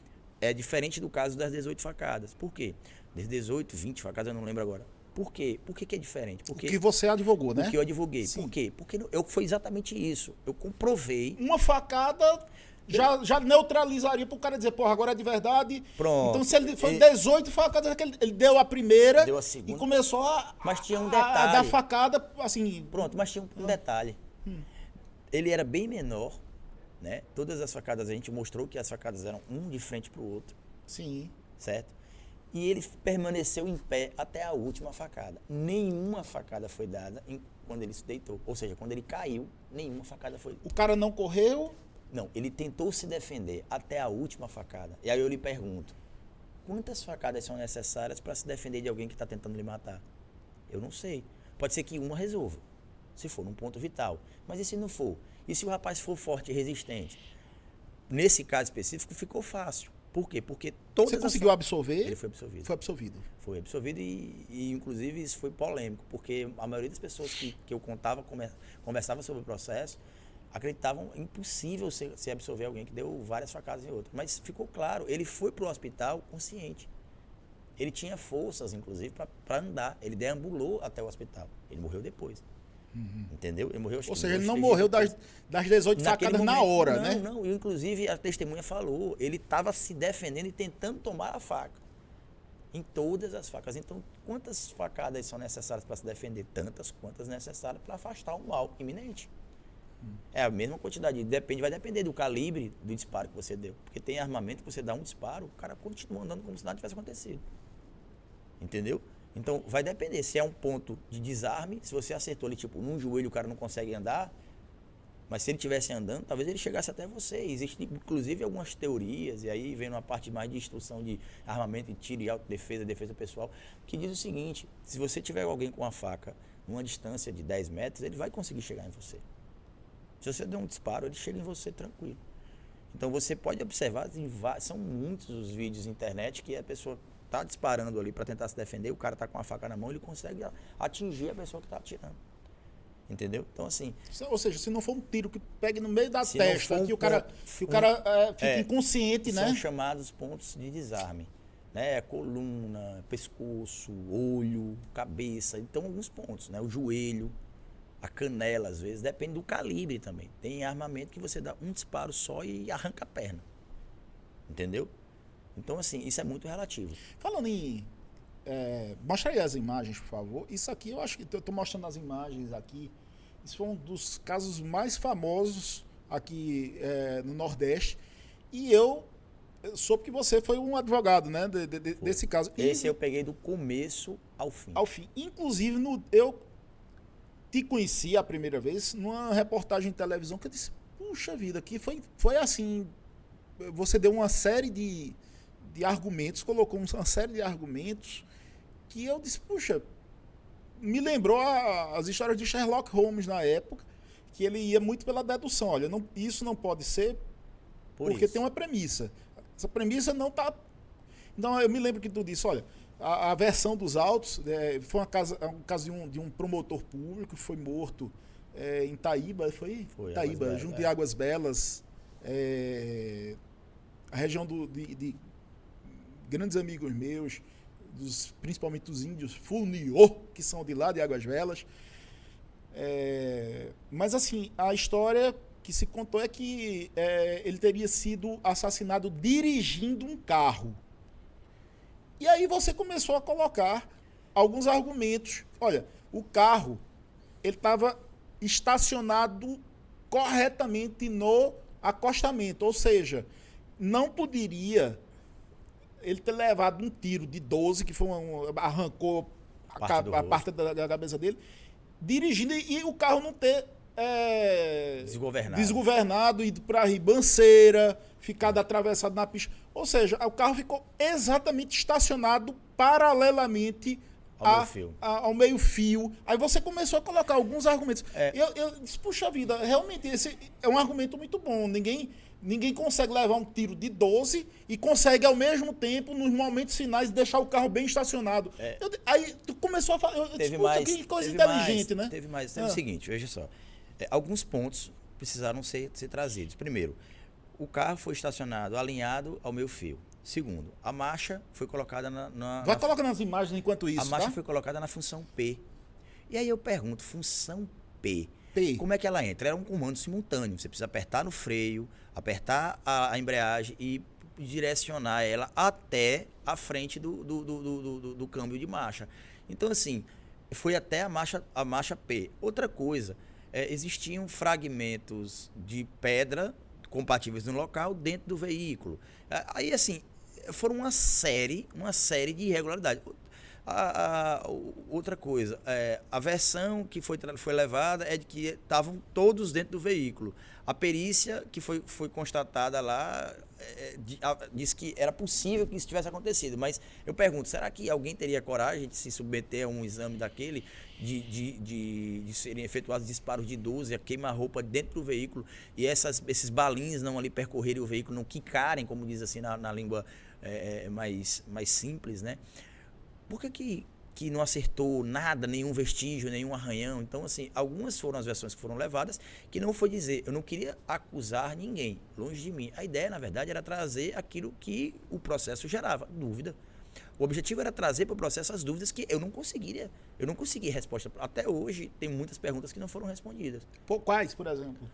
é diferente do caso das 18 facadas. Por quê? Das 18, 20 facadas, eu não lembro agora. Por quê? Por que é diferente? Porque, o que você advogou, né? O que eu advoguei. Sim. Por quê? Porque foi exatamente isso. Eu comprovei. Uma facada já neutralizaria para o cara dizer, porra, agora é de verdade. Pronto. Então, se ele foi 18 facadas, ele deu a primeira deu a segunda, e começou mas tinha um detalhe. a dar facada, assim... Pronto, mas tinha um detalhe. Ele era bem menor, né? Todas as facadas, a gente mostrou que as facadas eram um de frente para o outro. Sim. Certo? E ele permaneceu em pé até a última facada. Nenhuma facada foi dada quando ele se deitou. Ou seja, quando ele caiu, nenhuma facada foi... O cara não correu? Não, ele tentou se defender até a última facada. E aí eu lhe pergunto, quantas facadas são necessárias para se defender de alguém que está tentando lhe matar? Eu não sei. Pode ser que uma resolva, se for num ponto vital. Mas e se não for? E se o rapaz for forte e resistente? Nesse caso específico, ficou fácil. Por quê? Porque todas Você conseguiu absolver? Ele foi absolvido. Foi absolvido. Foi absolvido e inclusive, isso foi polêmico, porque a maioria das pessoas que eu conversava sobre o processo, acreditavam impossível se absolver alguém que deu várias facadas em outro. Mas ficou claro, ele foi para o hospital consciente. Ele tinha forças, inclusive, para andar. Ele deambulou até o hospital. Ele morreu depois. Entendeu? Ele morreu, ou seja, ele não morreu das 18 facadas na hora, né? Não, inclusive a testemunha falou, ele estava se defendendo e tentando tomar a faca. Em todas as facas. Então, quantas facadas são necessárias para se defender? Tantas quantas necessárias para afastar o mal iminente. É a mesma quantidade, vai depender do calibre do disparo que você deu. Porque tem armamento que você dá um disparo, o cara continua andando como se nada tivesse acontecido. Entendeu? Então, vai depender. Se é um ponto de desarme, se você acertou ali, tipo, num joelho o cara não consegue andar, mas se ele estivesse andando, talvez ele chegasse até você. Existem, inclusive, algumas teorias, e aí vem uma parte mais de instrução de armamento e tiro e autodefesa, defesa pessoal, que diz o seguinte, se você tiver alguém com uma faca numa distância de 10 metros, ele vai conseguir chegar em você. Se você der um disparo, ele chega em você tranquilo. Então, você pode observar, são muitos os vídeos na internet que a pessoa está disparando ali para tentar se defender, o cara está com a faca na mão, ele consegue atingir a pessoa que está atirando. Entendeu? Então, assim... Ou seja, se não for um tiro que pegue no meio da testa, que o cara fica inconsciente, né? São chamados pontos de desarme. Né? Coluna, pescoço, olho, cabeça. Então, alguns pontos, né? O joelho, a canela, às vezes, depende do calibre também. Tem armamento que você dá um disparo só e arranca a perna. Entendeu? Então, assim, isso é muito relativo. Falando em... mostra aí as imagens, por favor. Isso aqui, eu acho que eu estou mostrando as imagens aqui. Isso foi um dos casos mais famosos aqui no Nordeste. E eu soube que você foi um advogado, né, desse caso. Esse eu peguei do começo ao fim. Ao fim. Inclusive, eu te conheci a primeira vez numa reportagem de televisão que eu disse, puxa vida, aqui foi assim, você deu uma série de argumentos, colocou uma série de argumentos que eu disse, puxa, me lembrou as histórias de Sherlock Holmes na época, que ele ia muito pela dedução. Olha, isso não pode ser porque tem uma premissa. Essa premissa não está... Então, eu me lembro que tu disse, olha, a versão dos autos foi um caso de um promotor público que foi morto em Itaíba, foi Itaíba, junto de Águas Belas, A região de grandes amigos meus, principalmente dos índios Funiô, que são de lá, de Águas Velas. Mas assim, a história que se contou é que ele teria sido assassinado dirigindo um carro. E aí você começou a colocar alguns argumentos. Olha, o carro ele estava estacionado corretamente no acostamento, ou seja, não poderia ele ter levado um tiro de 12, que foi arrancou a parte da cabeça dele, dirigindo e o carro não ter desgovernado, ido para a ribanceira, ficado atravessado na pista. Ou seja, o carro ficou exatamente estacionado paralelamente ao meio-fio. Aí você começou a colocar alguns argumentos. Eu disse, puxa vida, realmente esse é um argumento muito bom. Ninguém consegue levar um tiro de 12 e consegue, ao mesmo tempo, nos momentos finais, deixar o carro bem estacionado. Aí tu começou a falar. Eu disse, que coisa inteligente, né? Teve o seguinte, veja só. Alguns pontos precisaram ser trazidos. Primeiro, o carro foi estacionado alinhado ao meio-fio. Segundo, a marcha foi colocada Vai colocando nas imagens enquanto isso, a marcha foi colocada na função P. E aí eu pergunto, função P. Como é que ela entra? Era um comando simultâneo. Você precisa apertar no freio, apertar a embreagem e direcionar ela até a frente do câmbio de marcha. Então, assim, foi até a marcha P. Outra coisa, existiam fragmentos de pedra compatíveis no local dentro do veículo. Aí, assim, foram uma série de irregularidades. Outra coisa, a versão que foi levada é de que estavam todos dentro do veículo. A perícia que foi constatada lá disse que era possível que isso tivesse acontecido. Mas eu pergunto, será que alguém teria coragem de se submeter a um exame daquele, de serem efetuados disparos de 12, a queima-roupa dentro do veículo e esses balins não ali percorrerem o veículo, não quicarem, como diz assim na língua mais simples, né? Por que não acertou nada, nenhum vestígio, nenhum arranhão? Então, assim, algumas foram as versões que foram levadas, que não foi dizer, eu não queria acusar ninguém, longe de mim. A ideia, na verdade, era trazer aquilo que o processo gerava, dúvida. O objetivo era trazer para o processo as dúvidas que eu não consegui resposta. Até hoje, tem muitas perguntas que não foram respondidas. Quais, por exemplo?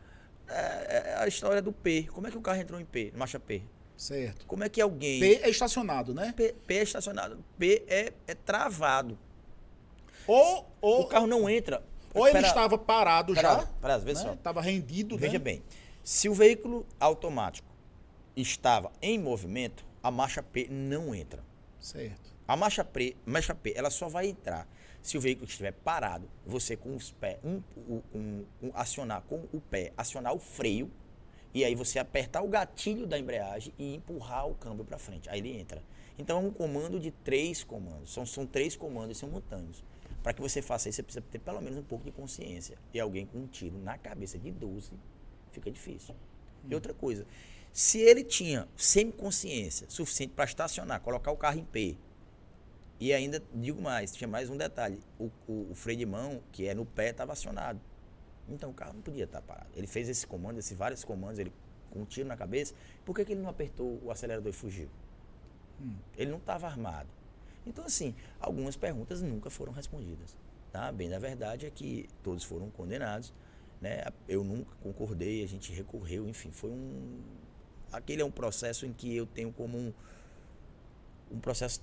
A história do P. Como é que o carro entrou em P, marcha P? Certo. Como é que alguém... P é estacionado, né? P é estacionado. P é travado. O carro não entra. Ou ele estava parado já. Veja só. Estava rendido, Veja bem. Se o veículo automático estava em movimento, a marcha P não entra. Certo. A marcha P, ela só vai entrar se o veículo estiver parado, você com os pés, acionar com o pé, acionar o freio, e aí você apertar o gatilho da embreagem e empurrar o câmbio para frente. Aí ele entra. Então é um comando de 3 comandos. São 3 comandos simultâneos. Para que você faça isso, você precisa ter pelo menos um pouco de consciência. E alguém com um tiro na cabeça de 12, fica difícil. E outra coisa, se ele tinha semiconsciência suficiente para estacionar, colocar o carro em P, e ainda digo mais, tinha mais um detalhe, o freio de mão, que é no pé, estava acionado. Então o carro não podia estar parado. Ele fez esse comando, esses vários comandos, ele com um tiro na cabeça. Por que ele não apertou o acelerador e fugiu? Ele não estava armado. Então, assim, algumas perguntas nunca foram respondidas. Tá? Bem, na verdade é que todos foram condenados. Né? Eu nunca concordei, a gente recorreu, enfim, foi aquele é um processo em que eu tenho como um processo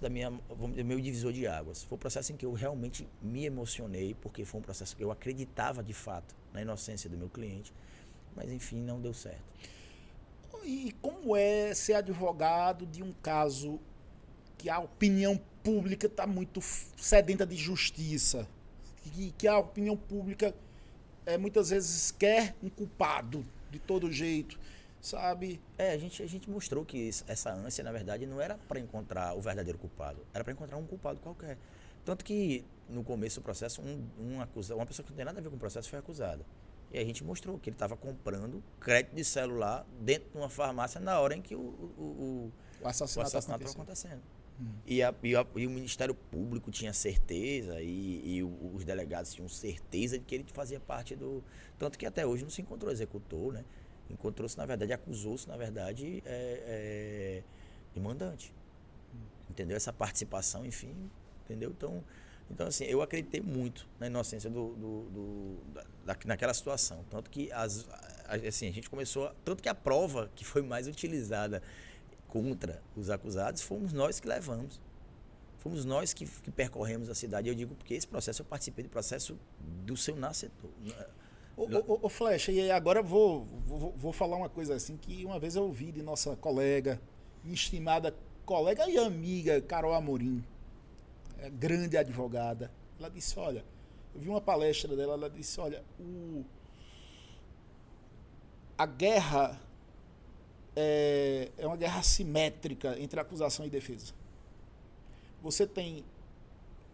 meu divisor de águas. Foi um processo em que eu realmente me emocionei, porque foi um processo que eu acreditava de fato na inocência do meu cliente, mas enfim, não deu certo. E como é ser advogado de um caso que a opinião pública está muito sedenta de justiça, que a opinião pública muitas vezes quer um culpado de todo jeito, sabe? A gente mostrou que essa ânsia, na verdade, não era para encontrar o verdadeiro culpado, era para encontrar um culpado qualquer. Tanto que, no começo do processo, uma pessoa que não tem nada a ver com o processo foi acusada. E a gente mostrou que ele estava comprando crédito de celular dentro de uma farmácia na hora em que o assassinato estava acontecendo. E o Ministério Público tinha certeza e os delegados tinham certeza de que ele fazia parte do... Tanto que até hoje não se encontrou executor, né? Encontrou-se, na verdade, acusou-se, na verdade, de mandante. Entendeu? Essa participação, enfim, entendeu? Então assim, eu acreditei muito na inocência naquela situação. Tanto que assim, a gente começou. Tanto que a prova que foi mais utilizada contra os acusados fomos nós que levamos. Fomos nós que percorremos a cidade. Eu digo porque esse processo, eu participei do processo do seu nascedor. Ô Flecha, e agora eu vou falar uma coisa assim que uma vez eu ouvi de nossa colega, minha estimada colega e amiga Carol Amorim, grande advogada. Ela disse, olha, eu vi uma palestra dela, ela disse, olha, a guerra é uma guerra assimétrica entre acusação e defesa. Você tem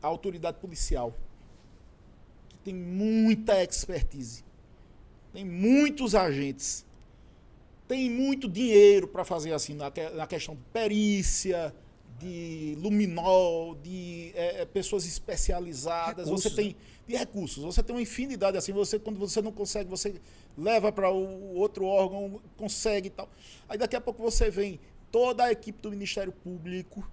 a autoridade policial, que tem muita expertise, tem muitos agentes, tem muito dinheiro para fazer assim, na questão de perícia, de luminol, de pessoas especializadas, recursos, você tem de recursos, você tem uma infinidade assim, quando você não consegue, você leva para o outro órgão, consegue e tal. Aí daqui a pouco você vem toda a equipe do Ministério Público,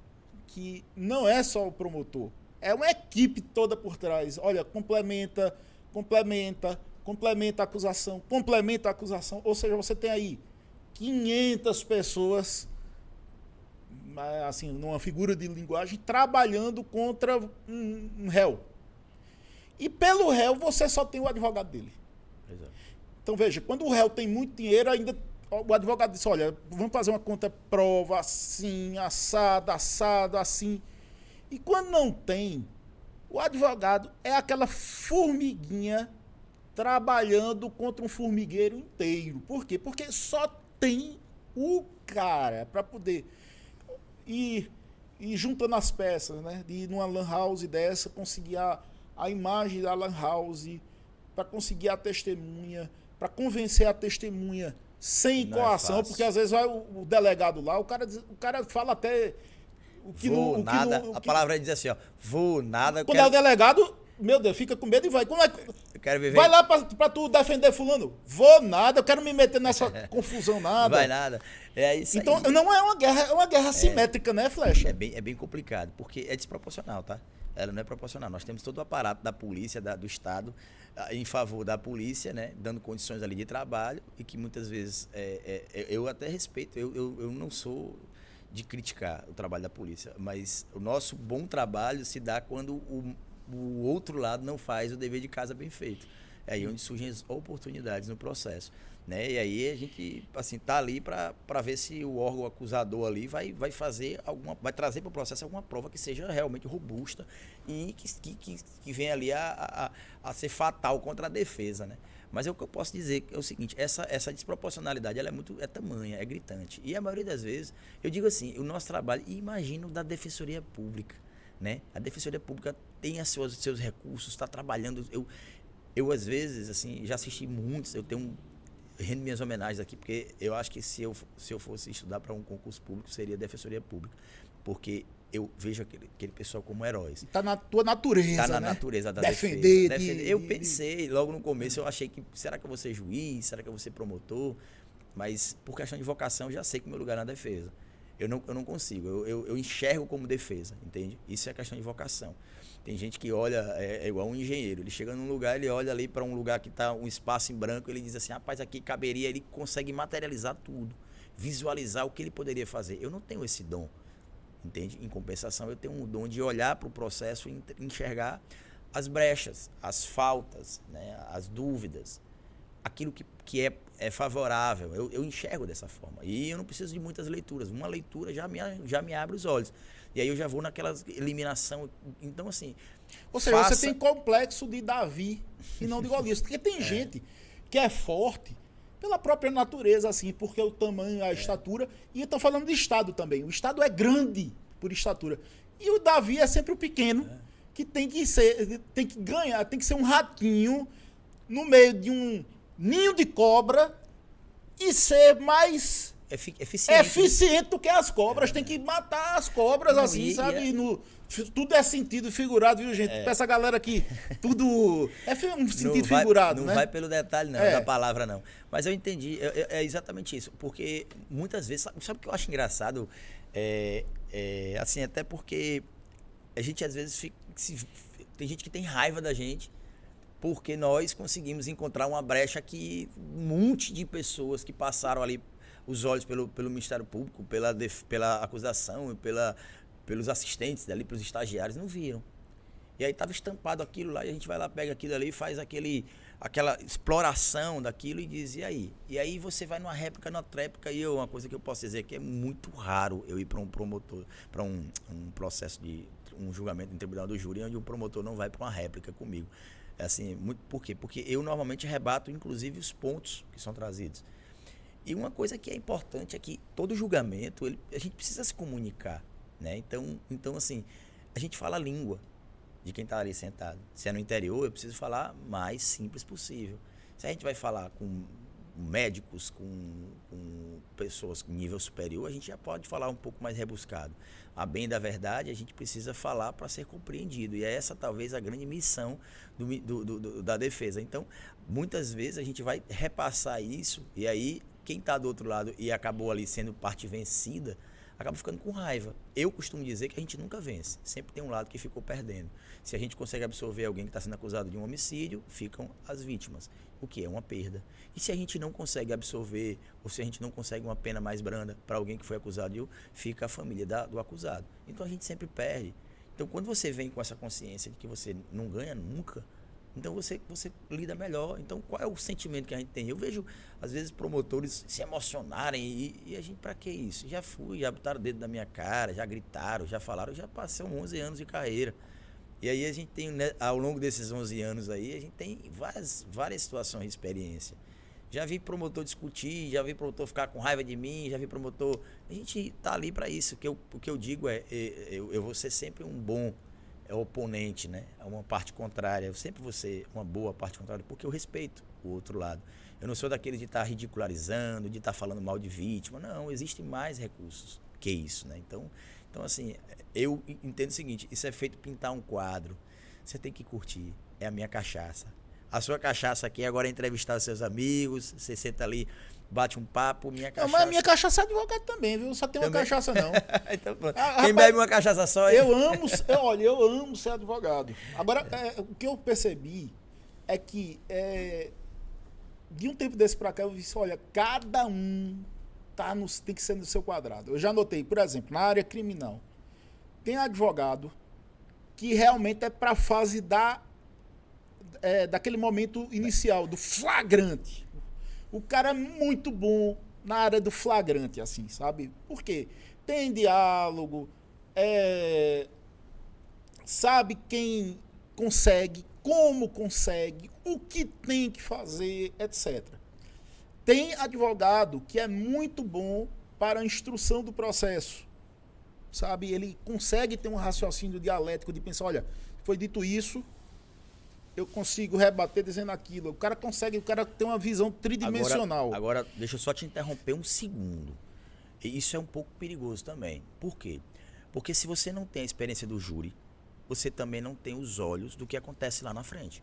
que não é só o promotor, é uma equipe toda por trás. Olha, complementa a acusação, ou seja, você tem aí 500 pessoas, assim, numa figura de linguagem, trabalhando contra um réu. E pelo réu, você só tem o advogado dele. Exato. Então, veja, quando o réu tem muito dinheiro, ainda o advogado disse, olha, vamos fazer uma conta-prova assim, assado, assim. E quando não tem, o advogado é aquela formiguinha trabalhando contra um formigueiro inteiro. Por quê? Porque só tem o cara para poder ir juntando as peças, né? De ir numa lan house dessa, conseguir a imagem da lan house, para conseguir a testemunha, para convencer a testemunha sem coação, porque às vezes vai o delegado lá, o cara fala até o que vou não... nada, a palavra diz assim, ó, vou nada... Quando é o delegado, meu Deus, fica com medo e vai. Como é que... Eu quero viver... Vai lá pra tu defender fulano. Vou nada, eu quero me meter nessa confusão nada. Vai nada. É isso então, aí. Não é uma guerra, é uma guerra assimétrica, né, Flecha? É bem complicado, porque é desproporcional, tá? Ela não é proporcional. Nós temos todo o aparato da polícia, do Estado, em favor da polícia, né? Dando condições ali de trabalho, e que muitas vezes eu até respeito, eu não sou de criticar o trabalho da polícia, mas o nosso bom trabalho se dá quando o outro lado não faz o dever de casa bem feito. É aí onde surgem as oportunidades no processo, né? E aí a gente assim tá ali para ver se o órgão acusador ali vai trazer para o processo alguma prova que seja realmente robusta e que venha ali a ser fatal contra a defesa, né? Mas o que eu posso dizer é o seguinte, essa desproporcionalidade ela é tamanha, é gritante. E a maioria das vezes, eu digo assim, o nosso trabalho, e imagino da Defensoria Pública, né? A Defensoria Pública tem seus recursos, está trabalhando. Eu às vezes, assim, já assisti muitos, rendo minhas homenagens aqui, porque eu acho que se eu fosse estudar para um concurso público, seria Defensoria Pública. Porque eu vejo aquele pessoal como heróis. Está na tua natureza, Está na né? natureza da defesa. Eu pensei, logo no começo, eu achei que, será que eu vou ser juiz? Será que eu vou ser promotor? Mas, por questão de vocação, eu já sei que o meu lugar é na defesa. Eu não consigo, eu enxergo como defesa, entende? Isso é questão de vocação. Tem gente que olha, é igual um engenheiro, ele chega num lugar, ele olha ali para um lugar que está um espaço em branco, ele diz assim, rapaz, aqui caberia, ele consegue materializar tudo, visualizar o que ele poderia fazer. Eu não tenho esse dom, entende? Em compensação, eu tenho um dom de olhar para o processo e enxergar as brechas, as faltas, né, as dúvidas, aquilo que é favorável. Eu enxergo dessa forma. E eu não preciso de muitas leituras. Uma leitura já me abre os olhos. E aí eu já vou naquela eliminação. Então, assim... Ou seja, você tem complexo de Davi e não de Golias. Porque tem gente que é forte pela própria natureza, assim, porque o tamanho, a estatura... E estão falando de Estado também. O Estado é grande por estatura. E o Davi é sempre o pequeno, que tem que ganhar, tem que ser um ratinho no meio de um ninho de cobra e ser mais eficiente. Eficiente do que as cobras. Tem que matar as cobras, Não, assim, sabe? Tudo é sentido figurado, viu, gente? Pra essa galera aqui, tudo um sentido figurado, não né? Não vai pelo detalhe, não, da palavra, não. Mas eu entendi, é exatamente isso. Porque muitas vezes, sabe o que eu acho engraçado? Assim, até porque a gente às vezes tem gente que tem raiva da gente porque nós conseguimos encontrar uma brecha que um monte de pessoas que passaram ali os olhos pelo Ministério Público, pela acusação, pelos assistentes ali, pelos estagiários, não viram. E aí estava estampado aquilo lá, e a gente vai lá, pega aquilo ali, faz aquela exploração daquilo e diz, e aí? E aí você vai numa réplica, numa tréplica, e uma coisa que eu posso dizer que é muito raro eu ir para um promotor, para um processo de um julgamento em tribunal do júri, onde o promotor não vai para uma réplica comigo. Assim, por quê? Porque eu normalmente rebato, inclusive, os pontos que são trazidos. E uma coisa que é importante é que todo julgamento, a gente precisa se comunicar, né? Então, assim, a gente fala a língua de quem está ali sentado. Se é no interior, eu preciso falar mais simples possível. Se a gente vai falar com médicos, com pessoas com nível superior, a gente já pode falar um pouco mais rebuscado. A bem da verdade, a gente precisa falar para ser compreendido. E é essa talvez a grande missão da defesa. Então, muitas vezes a gente vai repassar isso, e aí quem está do outro lado e acabou ali sendo parte vencida, acaba ficando com raiva. Eu costumo dizer que a gente nunca vence. Sempre tem um lado que ficou perdendo. Se a gente consegue absorver alguém que está sendo acusado de um homicídio, ficam as vítimas, o que é uma perda. E se a gente não consegue absorver, ou se a gente não consegue uma pena mais branda para alguém que foi acusado, fica a família do acusado. Então a gente sempre perde. Então quando você vem com essa consciência de que você não ganha nunca, então você lida melhor. Então qual é o sentimento que a gente tem? Eu vejo, às vezes, promotores se emocionarem e a gente, pra que isso? Já botaram o dedo na minha cara, já gritaram, já falaram, já passei 11 anos de carreira. E aí a gente tem, né, ao longo desses 11 anos aí, a gente tem várias situações de experiência. Já vi promotor discutir, já vi promotor ficar com raiva de mim, já vi promotor... A gente tá ali para isso. O que eu digo eu vou ser sempre um bom oponente, né? A uma parte contrária. Eu sempre vou ser uma boa parte contrária, porque eu respeito o outro lado. Eu não sou daquele de estar ridicularizando, de estar falando mal de vítima. Não, existem mais recursos que isso, né? Então, assim, eu entendo o seguinte, isso é feito pintar um quadro. Você tem que curtir. É a minha cachaça. A sua cachaça aqui agora é entrevistar os seus amigos, você senta ali, bate um papo, minha cachaça... Não, mas a minha cachaça é advogado também, viu? Só tem uma cachaça, não. Então, quem bebe uma cachaça só... Eu amo ser advogado. Agora, o que eu percebi é que de um tempo desse pra cá eu disse, olha, cada um tem que ser no seu quadrado. Eu já notei, por exemplo, na área criminal, tem advogado que realmente é pra fase daquele momento inicial, do flagrante. O cara é muito bom na área do flagrante, assim, sabe? Por quê? Tem diálogo, sabe quem consegue, como consegue, o que tem que fazer, etc. Tem advogado que é muito bom para a instrução do processo, sabe? Ele consegue ter um raciocínio dialético de pensar, olha, foi dito isso, eu consigo rebater dizendo aquilo. O cara tem uma visão tridimensional. Agora, deixa eu só te interromper um segundo. E isso é um pouco perigoso também. Por quê? Porque se você não tem a experiência do júri, você também não tem os olhos do que acontece lá na frente.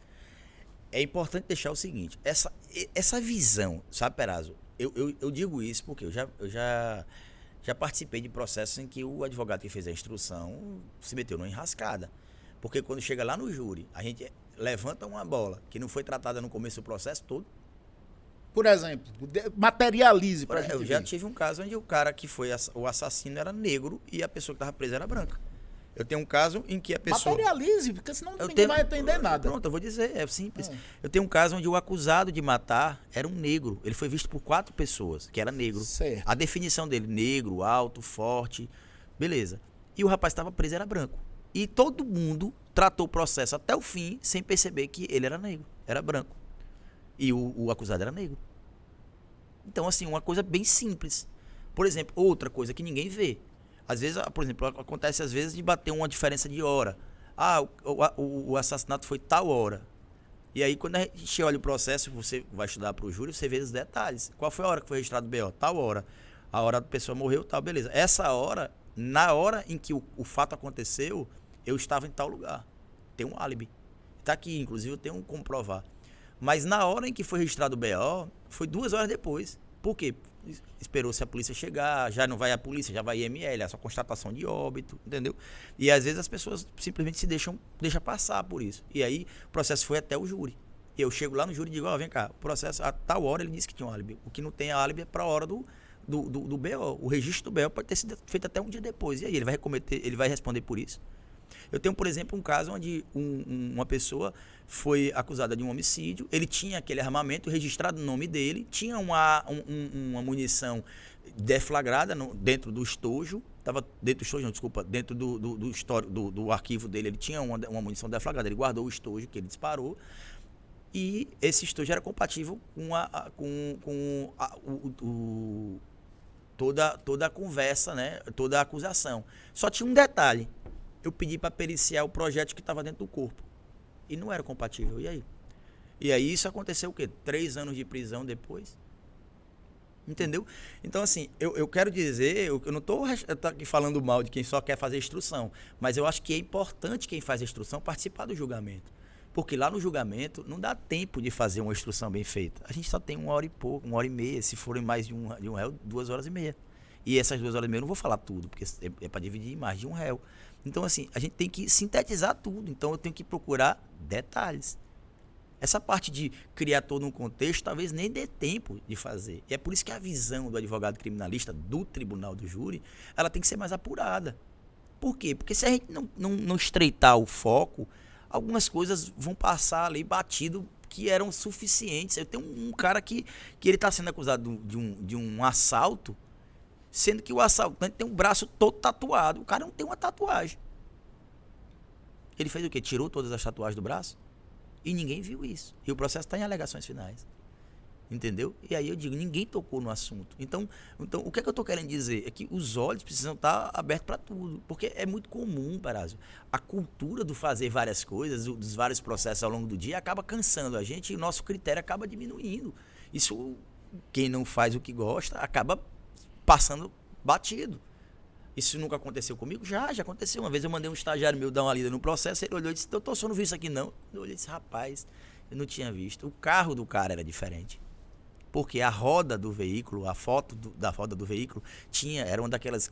É importante deixar o seguinte, essa visão, sabe, Perazzo? Eu digo isso porque eu já participei de processos em que o advogado que fez a instrução se meteu numa enrascada. Porque quando chega lá no júri, a gente levanta uma bola que não foi tratada no começo do processo todo. Por exemplo, materialize pra gente Eu já tive um caso onde o cara que foi o assassino era negro e a pessoa que estava presa era branca. Eu tenho um caso em que a pessoa... Materialize, porque senão ninguém vai entender nada. Pronto, eu vou dizer, é simples. Eu tenho um caso onde o acusado de matar era um negro. Ele foi visto por 4 pessoas, que era negro. Certo. A definição dele, negro, alto, forte, beleza. E o rapaz estava preso, era branco. E todo mundo tratou o processo até o fim sem perceber que ele era negro, era branco. E o acusado era negro. Então, assim, uma coisa bem simples. Por exemplo, outra coisa que ninguém vê. Às vezes, por exemplo, acontece às vezes de bater uma diferença de hora. O assassinato foi tal hora. E aí, quando a gente olha o processo, você vai estudar para o júri, você vê os detalhes. Qual foi a hora que foi registrado o BO? Tal hora. A hora da pessoa morreu, tal, beleza. Essa hora, na hora em que o fato aconteceu, eu estava em tal lugar. Tem um álibi. Tá aqui, inclusive eu tenho como provar. Mas na hora em que foi registrado o BO, foi 2 horas depois. Por quê? Esperou-se a polícia chegar, já não vai a polícia, já vai IML, é só constatação de óbito, entendeu? E às vezes as pessoas simplesmente deixam passar por isso. E aí o processo foi até o júri. Eu chego lá no júri e digo, vem cá, o processo, a tal hora ele disse que tinha um álibi. O que não tem álibi é para a hora do BO. O registro do BO pode ter sido feito até um dia depois. E aí ele vai responder por isso. Eu tenho, por exemplo, um caso onde uma pessoa foi acusada de um homicídio, ele tinha aquele armamento registrado no nome dele, tinha uma munição deflagrada dentro do estojo, dentro do arquivo dele, ele tinha uma munição deflagrada, ele guardou o estojo que ele disparou, e esse estojo era compatível com toda a conversa, né, toda a acusação. Só tinha um detalhe. Eu pedi para periciar o projétil que estava dentro do corpo. E não era compatível. E aí? E aí isso aconteceu o quê? 3 anos de prisão depois. Entendeu? Então, assim, eu quero dizer, eu não estou aqui falando mal de quem só quer fazer instrução, mas eu acho que é importante quem faz a instrução participar do julgamento. Porque lá no julgamento não dá tempo de fazer uma instrução bem feita. A gente só tem 1 hora e pouco, 1h30, se forem mais de um réu, 2 horas e meia. E essas 2 horas e meia eu não vou falar tudo, porque é para dividir em mais de um réu. Então, assim, a gente tem que sintetizar tudo. Então, eu tenho que procurar detalhes. Essa parte de criar todo um contexto, talvez nem dê tempo de fazer. E é por isso que a visão do advogado criminalista, do tribunal do júri, ela tem que ser mais apurada. Por quê? Porque se a gente não estreitar o foco, algumas coisas vão passar ali batido que eram suficientes. Eu tenho um cara que ele está sendo acusado de um assalto, sendo que o assaltante tem um braço todo tatuado. O cara não tem uma tatuagem. Ele fez o quê? Tirou todas as tatuagens do braço? E ninguém viu isso. E o processo está em alegações finais. Entendeu? E aí eu digo, ninguém tocou no assunto. Então o que é que eu estou querendo dizer? É que os olhos precisam estar abertos para tudo. Porque é muito comum, Parazzo. A cultura do fazer várias coisas, dos vários processos ao longo do dia, acaba cansando a gente e o nosso critério acaba diminuindo. Isso, quem não faz o que gosta, acaba passando batido. Isso nunca aconteceu comigo? Já aconteceu. Uma vez eu mandei um estagiário meu dar uma lida no processo, ele olhou e disse, doutor, eu não vi isso aqui não. Eu olhei e disse, rapaz, eu não tinha visto. O carro do cara era diferente. Porque a roda do veículo, a foto da roda do veículo, era uma daqueles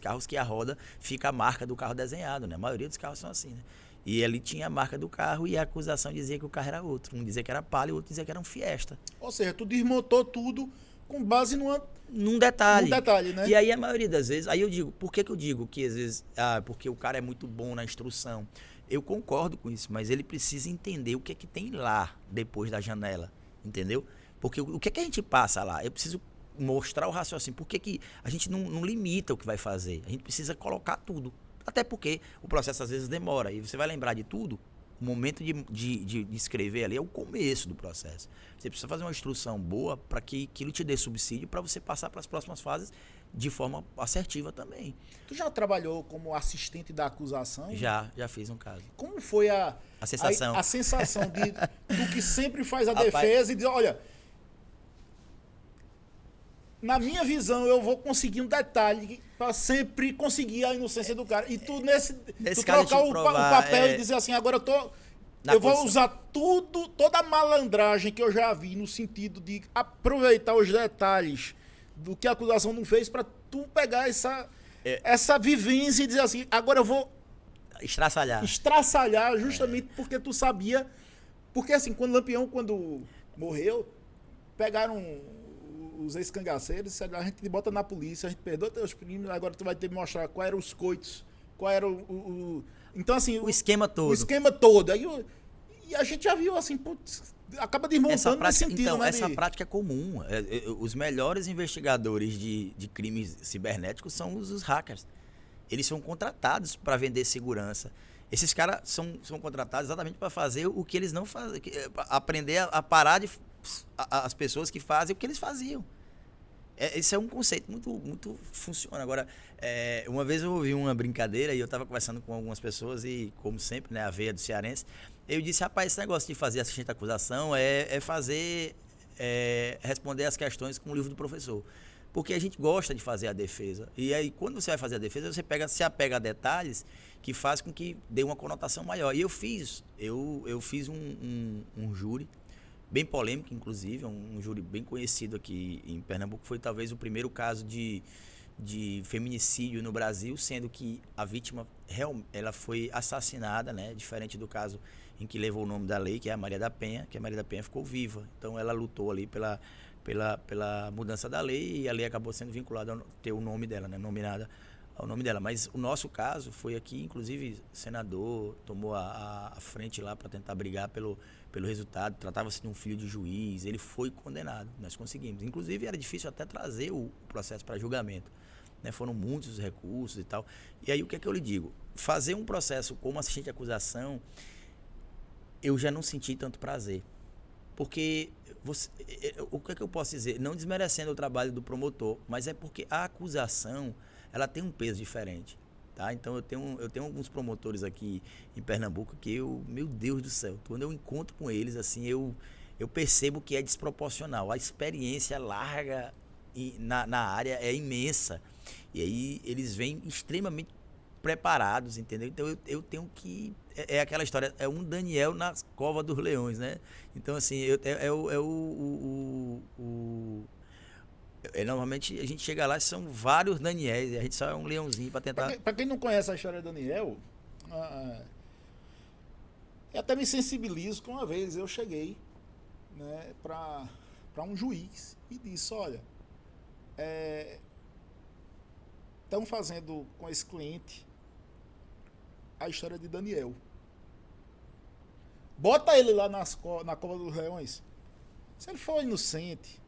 carros que a roda fica a marca do carro desenhado, né? A maioria dos carros são assim, né? E ali tinha a marca do carro e a acusação dizia que o carro era outro. Um dizia que era Palio e o outro dizia que era um Fiesta. Ou seja, tu desmontou tudo com base num detalhe. Né? E aí a maioria das vezes, aí eu digo, por que eu digo que às vezes, porque o cara é muito bom na instrução? Eu concordo com isso, mas ele precisa entender o que é que tem lá depois da janela, entendeu? Porque o que é que a gente passa lá? Eu preciso mostrar o raciocínio. Por que a gente não limita o que vai fazer? A gente precisa colocar tudo. Até porque o processo às vezes demora. E você vai lembrar de tudo. O momento de escrever ali é o começo do processo. Você precisa fazer uma instrução boa para que aquilo te dê subsídio para você passar para as próximas fases de forma assertiva também. Tu já trabalhou como assistente da acusação? Já fiz um caso. Como foi a sensação? A sensação de tu que sempre faz a defesa e diz, olha, na minha visão eu vou conseguir um detalhe para sempre conseguir a inocência do cara. E tu tu trocar o papel e dizer assim, agora eu vou usar toda a malandragem que eu já vi no sentido de aproveitar os detalhes do que a acusação não fez para tu pegar essa vivência e dizer assim, agora eu vou estraçalhar justamente porque tu sabia. Porque assim, quando Lampião, quando morreu, pegaram os ex-cangaceiros, disseram, a gente bota na polícia, a gente perdoa teus primos, agora tu vai ter que mostrar qual eram os coitos, qual era então assim... O esquema todo. O esquema todo. Aí, e a gente já viu assim, putz, acaba desmontando nesse sentido, então, né? Essa prática é comum. Os melhores investigadores de crimes cibernéticos são os hackers. Eles são contratados para vender segurança. Esses caras são contratados exatamente para fazer o que eles não fazem, aprender a parar as pessoas que fazem o que eles faziam. Esse é um conceito muito funciona. Agora, uma vez eu ouvi uma brincadeira e eu estava conversando com algumas pessoas e, como sempre, né, a veia do cearense, eu disse, rapaz, esse negócio de fazer assistente à acusação responder as questões com o livro do professor. porque a gente gosta de fazer a defesa. E aí, quando você vai fazer a defesa, você se apega a detalhes que faz com que dê uma conotação maior. E eu fiz um júri, bem polêmico, inclusive, um júri bem conhecido aqui em Pernambuco. Foi talvez o primeiro caso de feminicídio no Brasil, sendo que a vítima ela foi assassinada, né? Diferente do caso em que levou o nome da lei, que é a Maria da Penha, que a Maria da Penha ficou viva. Então ela lutou ali pela mudança da lei e a lei acabou sendo vinculada a ter o nome dela, né? Nominada ao nome dela. Mas o nosso caso foi aqui, inclusive, o senador tomou a frente lá para tentar brigar pelo resultado. Tratava-se de um filho de juiz, ele foi condenado, nós conseguimos. Inclusive era difícil até trazer o processo para julgamento, né? Foram muitos os recursos e tal. E aí o que é que eu lhe digo? Fazer um processo como assistente de acusação, eu já não senti tanto prazer. Porque, o que é que eu posso dizer? Não desmerecendo o trabalho do promotor, mas é porque a acusação, ela tem um peso diferente, tá? Então eu tenho alguns promotores aqui em Pernambuco que meu Deus do céu, quando eu encontro com eles, assim, eu percebo que é desproporcional. A experiência larga na área é imensa. E aí eles vêm extremamente preparados, entendeu? Então eu tenho que... É aquela história, é um Daniel na cova dos leões, né? Então, assim, normalmente a gente chega lá e são vários Daniéis, e a gente só é um leãozinho para tentar... Para quem não conhece a história do Daniel, eu até me sensibilizo que uma vez eu cheguei, né, para um juiz e disse, olha, estão fazendo com esse cliente a história de Daniel. Bota ele lá na cova dos leões. Se ele for inocente,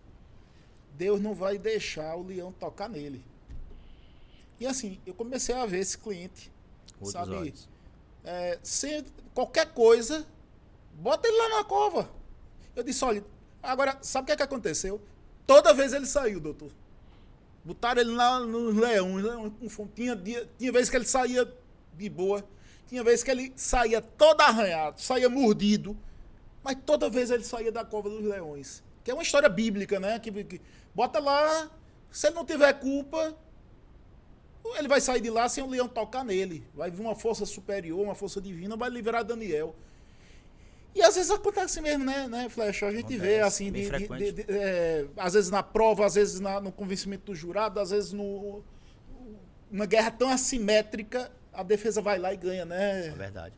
Deus não vai deixar o leão tocar nele. E assim, eu comecei a ver esse cliente, Outros sabe? olhos. Se qualquer coisa, bota ele lá na cova. Eu disse, olha, agora, sabe o que é que aconteceu? Toda vez ele saiu, doutor. Botaram ele lá nos leões, com fome. Tinha vez que ele saía de boa, tinha vez que ele saía todo arranhado, saía mordido, mas toda vez ele saía da cova dos leões. Que é uma história bíblica, né? Que bota lá, se ele não tiver culpa, ele vai sair de lá sem o leão tocar nele. Vai vir uma força superior, uma força divina, vai livrar Daniel. E às vezes acontece mesmo, né, Flecha? A gente vê assim, às vezes na prova, às vezes no convencimento do jurado, às vezes numa guerra tão assimétrica, a defesa vai lá e ganha, né? É verdade.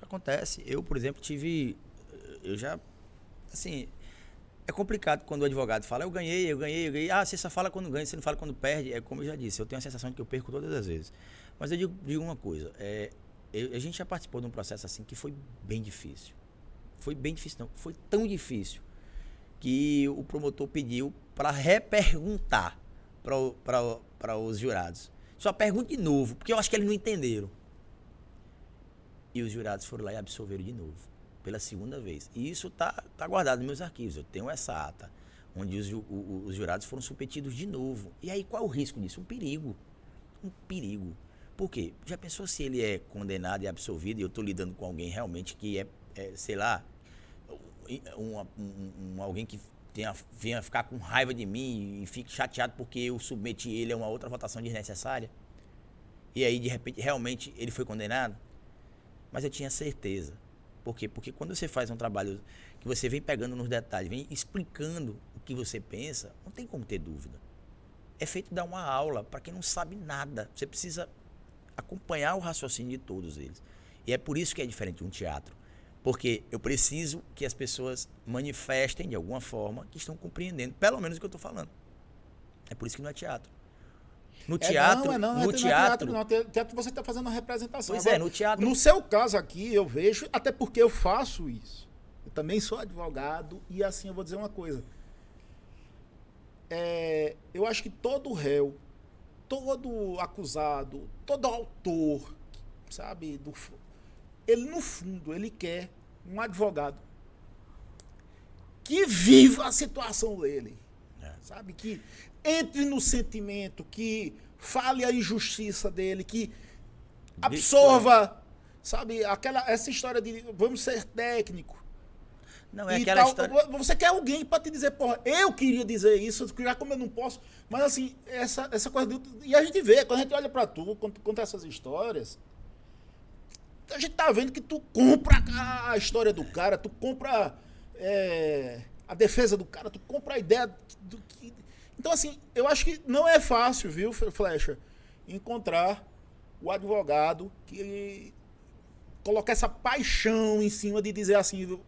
Acontece. Eu, por exemplo, assim, é complicado quando o advogado fala, eu ganhei. Ah, você só fala quando ganha, você não fala quando perde. É como eu já disse, eu tenho a sensação de que eu perco todas as vezes. Mas eu digo uma coisa, a gente já participou de um processo assim que foi bem difícil. Foi bem difícil, não. Foi tão difícil que o promotor pediu para reperguntar para os jurados. Só pergunte de novo, porque eu acho que eles não entenderam. E os jurados foram lá e absolveram de novo, pela segunda vez. E isso tá guardado nos meus arquivos. Eu tenho essa ata, onde os jurados foram submetidos de novo. E aí, qual é o risco disso? Um perigo. Um perigo. Por quê? Já pensou se ele é condenado e absolvido e eu estou lidando com alguém realmente que sei lá, alguém que venha ficar com raiva de mim e fique chateado porque eu submeti ele a uma outra votação desnecessária? E aí, de repente, realmente ele foi condenado? Mas eu tinha certeza. Por quê? Porque quando você faz um trabalho que você vem pegando nos detalhes, vem explicando o que você pensa, não tem como ter dúvida. É feito dar uma aula para quem não sabe nada. Você precisa acompanhar o raciocínio de todos eles. E é por isso que é diferente de um teatro. Porque eu preciso que as pessoas manifestem de alguma forma que estão compreendendo, pelo menos o que eu estou falando. É por isso que não é teatro. No teatro, teatro você está fazendo uma representação. Pois agora, no teatro... No seu caso aqui, eu vejo, até porque eu faço isso. Eu também sou advogado e assim eu vou dizer uma coisa. Eu acho que todo réu, todo acusado, todo autor, sabe, ele no fundo, ele quer um advogado que viva a situação dele, sabe, que entre no sentimento, que fale a injustiça dele, que absorva, sabe, essa história de vamos ser técnico. Não, é e aquela tal. história... Você quer alguém pra te dizer, porra, eu queria dizer isso, já como eu não posso. Mas assim, essa coisa. E a gente vê, quando a gente olha pra tu, quando tu conta essas histórias, a gente tá vendo que tu compra a história do cara, tu compra a defesa do cara, tu compra a ideia do que. Então, assim, eu acho que não é fácil, viu, Flecha, encontrar o advogado que colocar essa paixão em cima de dizer assim,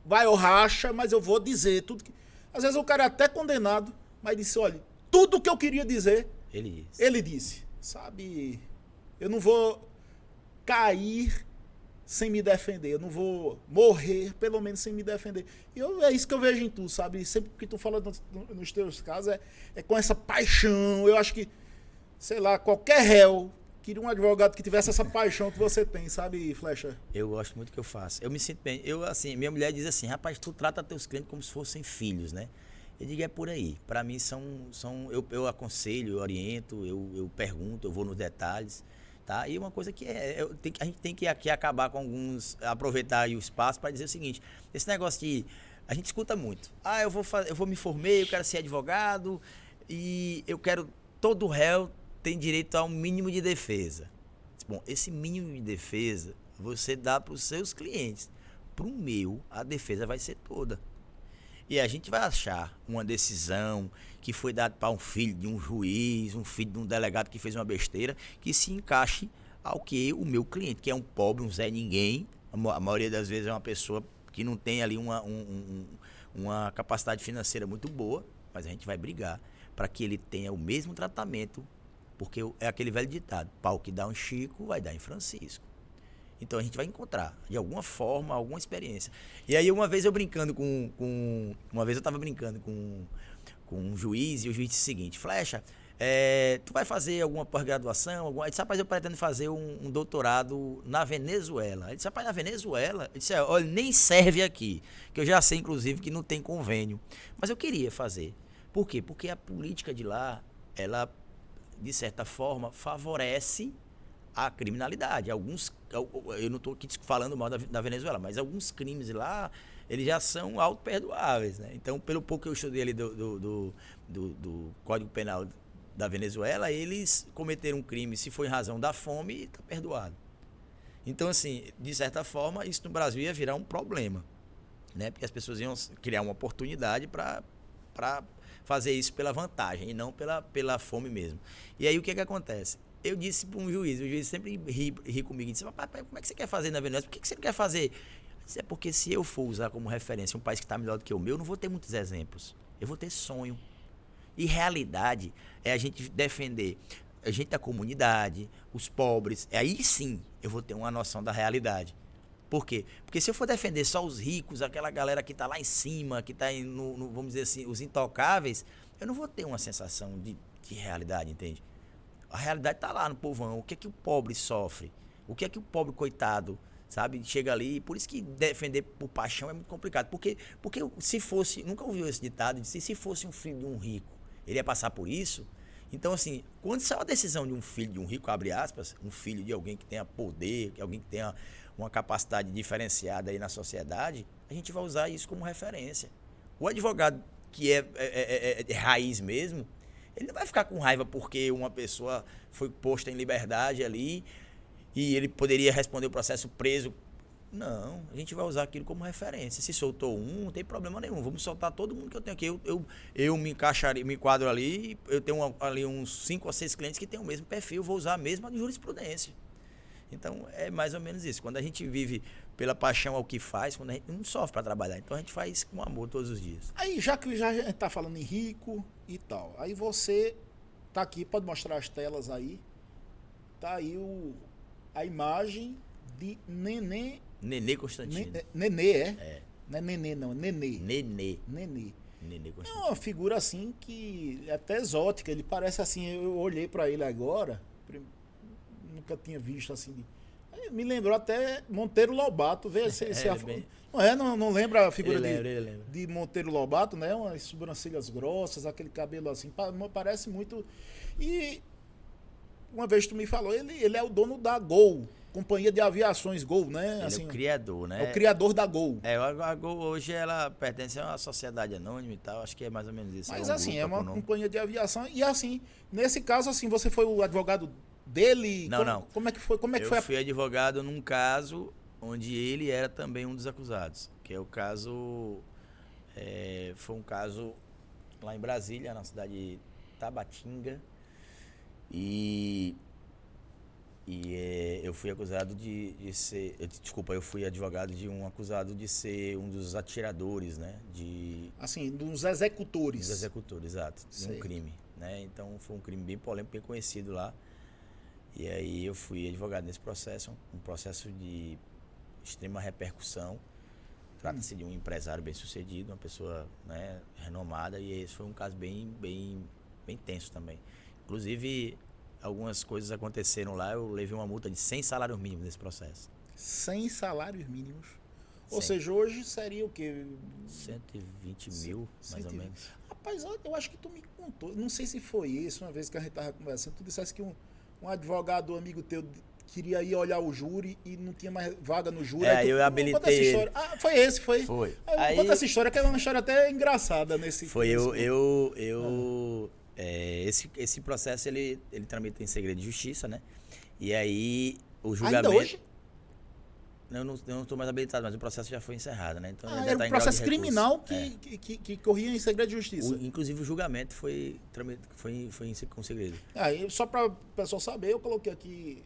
vai ou racha, mas eu vou dizer tudo que... Às vezes o cara é até condenado, mas disse, olha, tudo que eu queria dizer, ele disse. Sabe, eu não vou cair sem me defender, eu não vou morrer, pelo menos, sem me defender. E é isso que eu vejo em tu, sabe? Sempre que tu fala nos teus casos, é com essa paixão. Eu acho que, sei lá, qualquer réu queria um advogado que tivesse essa paixão que você tem, sabe, Flecha? Eu gosto muito do que eu faço. Eu me sinto bem. Eu, assim, minha mulher diz assim, rapaz, tu trata teus clientes como se fossem filhos, né? Eu digo, é por aí. Para mim, eu aconselho, eu oriento, eu pergunto, eu vou nos detalhes, tá? E uma coisa que a gente tem que aqui acabar com alguns, aproveitar aí o espaço para dizer o seguinte, esse negócio de, a gente escuta muito, eu me formei, eu quero ser advogado e eu quero, todo réu tem direito a um mínimo de defesa. Bom, esse mínimo de defesa você dá para os seus clientes. Para o meu, a defesa vai ser toda. E a gente vai achar uma decisão que foi dada para um filho de um juiz, um filho de um delegado que fez uma besteira, que se encaixe ao que o meu cliente, que é um pobre, um Zé Ninguém, a maioria das vezes é uma pessoa que não tem ali uma capacidade financeira muito boa, mas a gente vai brigar para que ele tenha o mesmo tratamento, porque é aquele velho ditado, pau que dá em Chico, vai dar em Francisco. Então a gente vai encontrar, de alguma forma, alguma experiência. E aí uma vez eu brincando uma vez eu estava brincando com um juiz, e o juiz disse o seguinte, Flecha, tu vai fazer alguma pós-graduação? Ele disse, rapaz, eu pretendo fazer um doutorado na Venezuela. Ele disse, rapaz, na Venezuela? Ele disse, olha, nem serve aqui, que eu já sei, inclusive, que não tem convênio. Mas eu queria fazer. Por quê? Porque a política de lá, ela, de certa forma, favorece a criminalidade. Eu não estou aqui falando mal da Venezuela, mas alguns crimes lá, eles já são autoperdoáveis, né? Então, pelo pouco que eu estudei ali do Código Penal da Venezuela, eles cometeram um crime, se foi em razão da fome, está perdoado. Então, assim, de certa forma, isso no Brasil ia virar um problema, né? Porque as pessoas iam criar uma oportunidade para fazer isso pela vantagem e não pela fome mesmo. E aí o que acontece? Eu disse para um juiz, o juiz sempre ri comigo e disse, papai, como é que você quer fazer na Venezuela? Por que você não quer fazer? Eu disse, é porque se eu for usar como referência um país que está melhor do que o meu, eu não vou ter muitos exemplos. Eu vou ter sonho. E realidade é a gente defender a gente da comunidade, os pobres. Aí sim eu vou ter uma noção da realidade. Por quê? Porque se eu for defender só os ricos, aquela galera que está lá em cima, que está vamos dizer assim, os intocáveis, eu não vou ter uma sensação de realidade, entende? A realidade está lá no povão. O que é que o pobre sofre? O que é que o pobre coitado, sabe, chega ali? Por isso que defender por paixão é muito complicado. Porque se fosse, nunca ouviu esse ditado, se fosse um filho de um rico, ele ia passar por isso? Então, assim, quando sai a decisão de um filho de um rico, abre aspas, um filho de alguém que tenha poder, que alguém que tenha uma capacidade diferenciada aí na sociedade, a gente vai usar isso como referência. O advogado que é raiz mesmo, ele não vai ficar com raiva porque uma pessoa foi posta em liberdade ali e ele poderia responder o processo preso. Não, a gente vai usar aquilo como referência. Se soltou um, não tem problema nenhum. Vamos soltar todo mundo que eu tenho aqui. Eu me enquadro ali, eu tenho ali uns 5 ou 6 clientes que têm o mesmo perfil, vou usar a mesma jurisprudência. Então, é mais ou menos isso. Quando a gente vive pela paixão ao que faz, quando a gente não sofre para trabalhar, então a gente faz com amor todos os dias. Aí, já que a gente tá falando em rico e tal, aí você tá aqui, pode mostrar as telas aí. Tá aí a imagem de Nenê. Nenê Constantino. Nenê, é? Não é Nenê, não, é Nenê. Nenê É Constantino. uma figura assim que é até exótica. Ele parece assim, eu olhei para ele agora, nunca tinha visto assim. Me lembrou até Monteiro Lobato. Vê se bem... não lembra a figura ele lembra. de Monteiro Lobato, né? Umas sobrancelhas grossas, aquele cabelo assim, parece muito. E uma vez tu me falou, ele é o dono da Gol. Companhia de Aviações Gol, né? Ele Assim, é o criador, né? é o criador da Gol. A Gol hoje ela pertence a uma sociedade anônima e tal, acho que é mais ou menos isso. Mas um assim, grupo é uma econômico. companhia de aviação. E assim, nesse caso, assim, você foi o advogado dele? Não, como, não. Como é que foi? Como é que Eu foi fui advogado num caso onde ele era também um dos acusados, que é o caso... foi um caso lá em Brasília, na cidade de Tabatinga, eu fui acusado de ser... Desculpa, eu fui advogado de um acusado de ser um dos atiradores, né? Assim, dos executores. Dos executores, exato. De Sei. um crime, né? Então foi um crime bem polêmico, bem conhecido lá. E aí eu fui advogado nesse processo, um processo de extrema repercussão. Trata-se de um empresário bem sucedido, uma pessoa, né, renomada, e esse foi um caso bem tenso também. Inclusive, algumas coisas aconteceram lá, eu levei uma multa de 100 salários mínimos nesse processo. 100 salários mínimos. Ou 100. seja, hoje seria o quê? 120 mil, mais ou 120. menos. Rapaz, eu acho que tu me contou. Não sei se foi isso, uma vez que a gente tava conversando, tu dissesse que um advogado amigo teu queria ir olhar o júri e não tinha mais vaga no júri. Aí eu conta habilitei essa ele. história. Ah, foi esse, foi? Foi. Aí, conta essa história, que é uma história até engraçada nesse... Foi esse processo ele tramita em segredo de justiça, né? E aí o julgamento... Ainda hoje? Eu não estou mais habilitado, mas o processo já foi encerrado, né? Então Era um processo criminal que corria em segredo de justiça. Inclusive o julgamento foi com segredo. Aí, só para o pessoal saber, eu coloquei aqui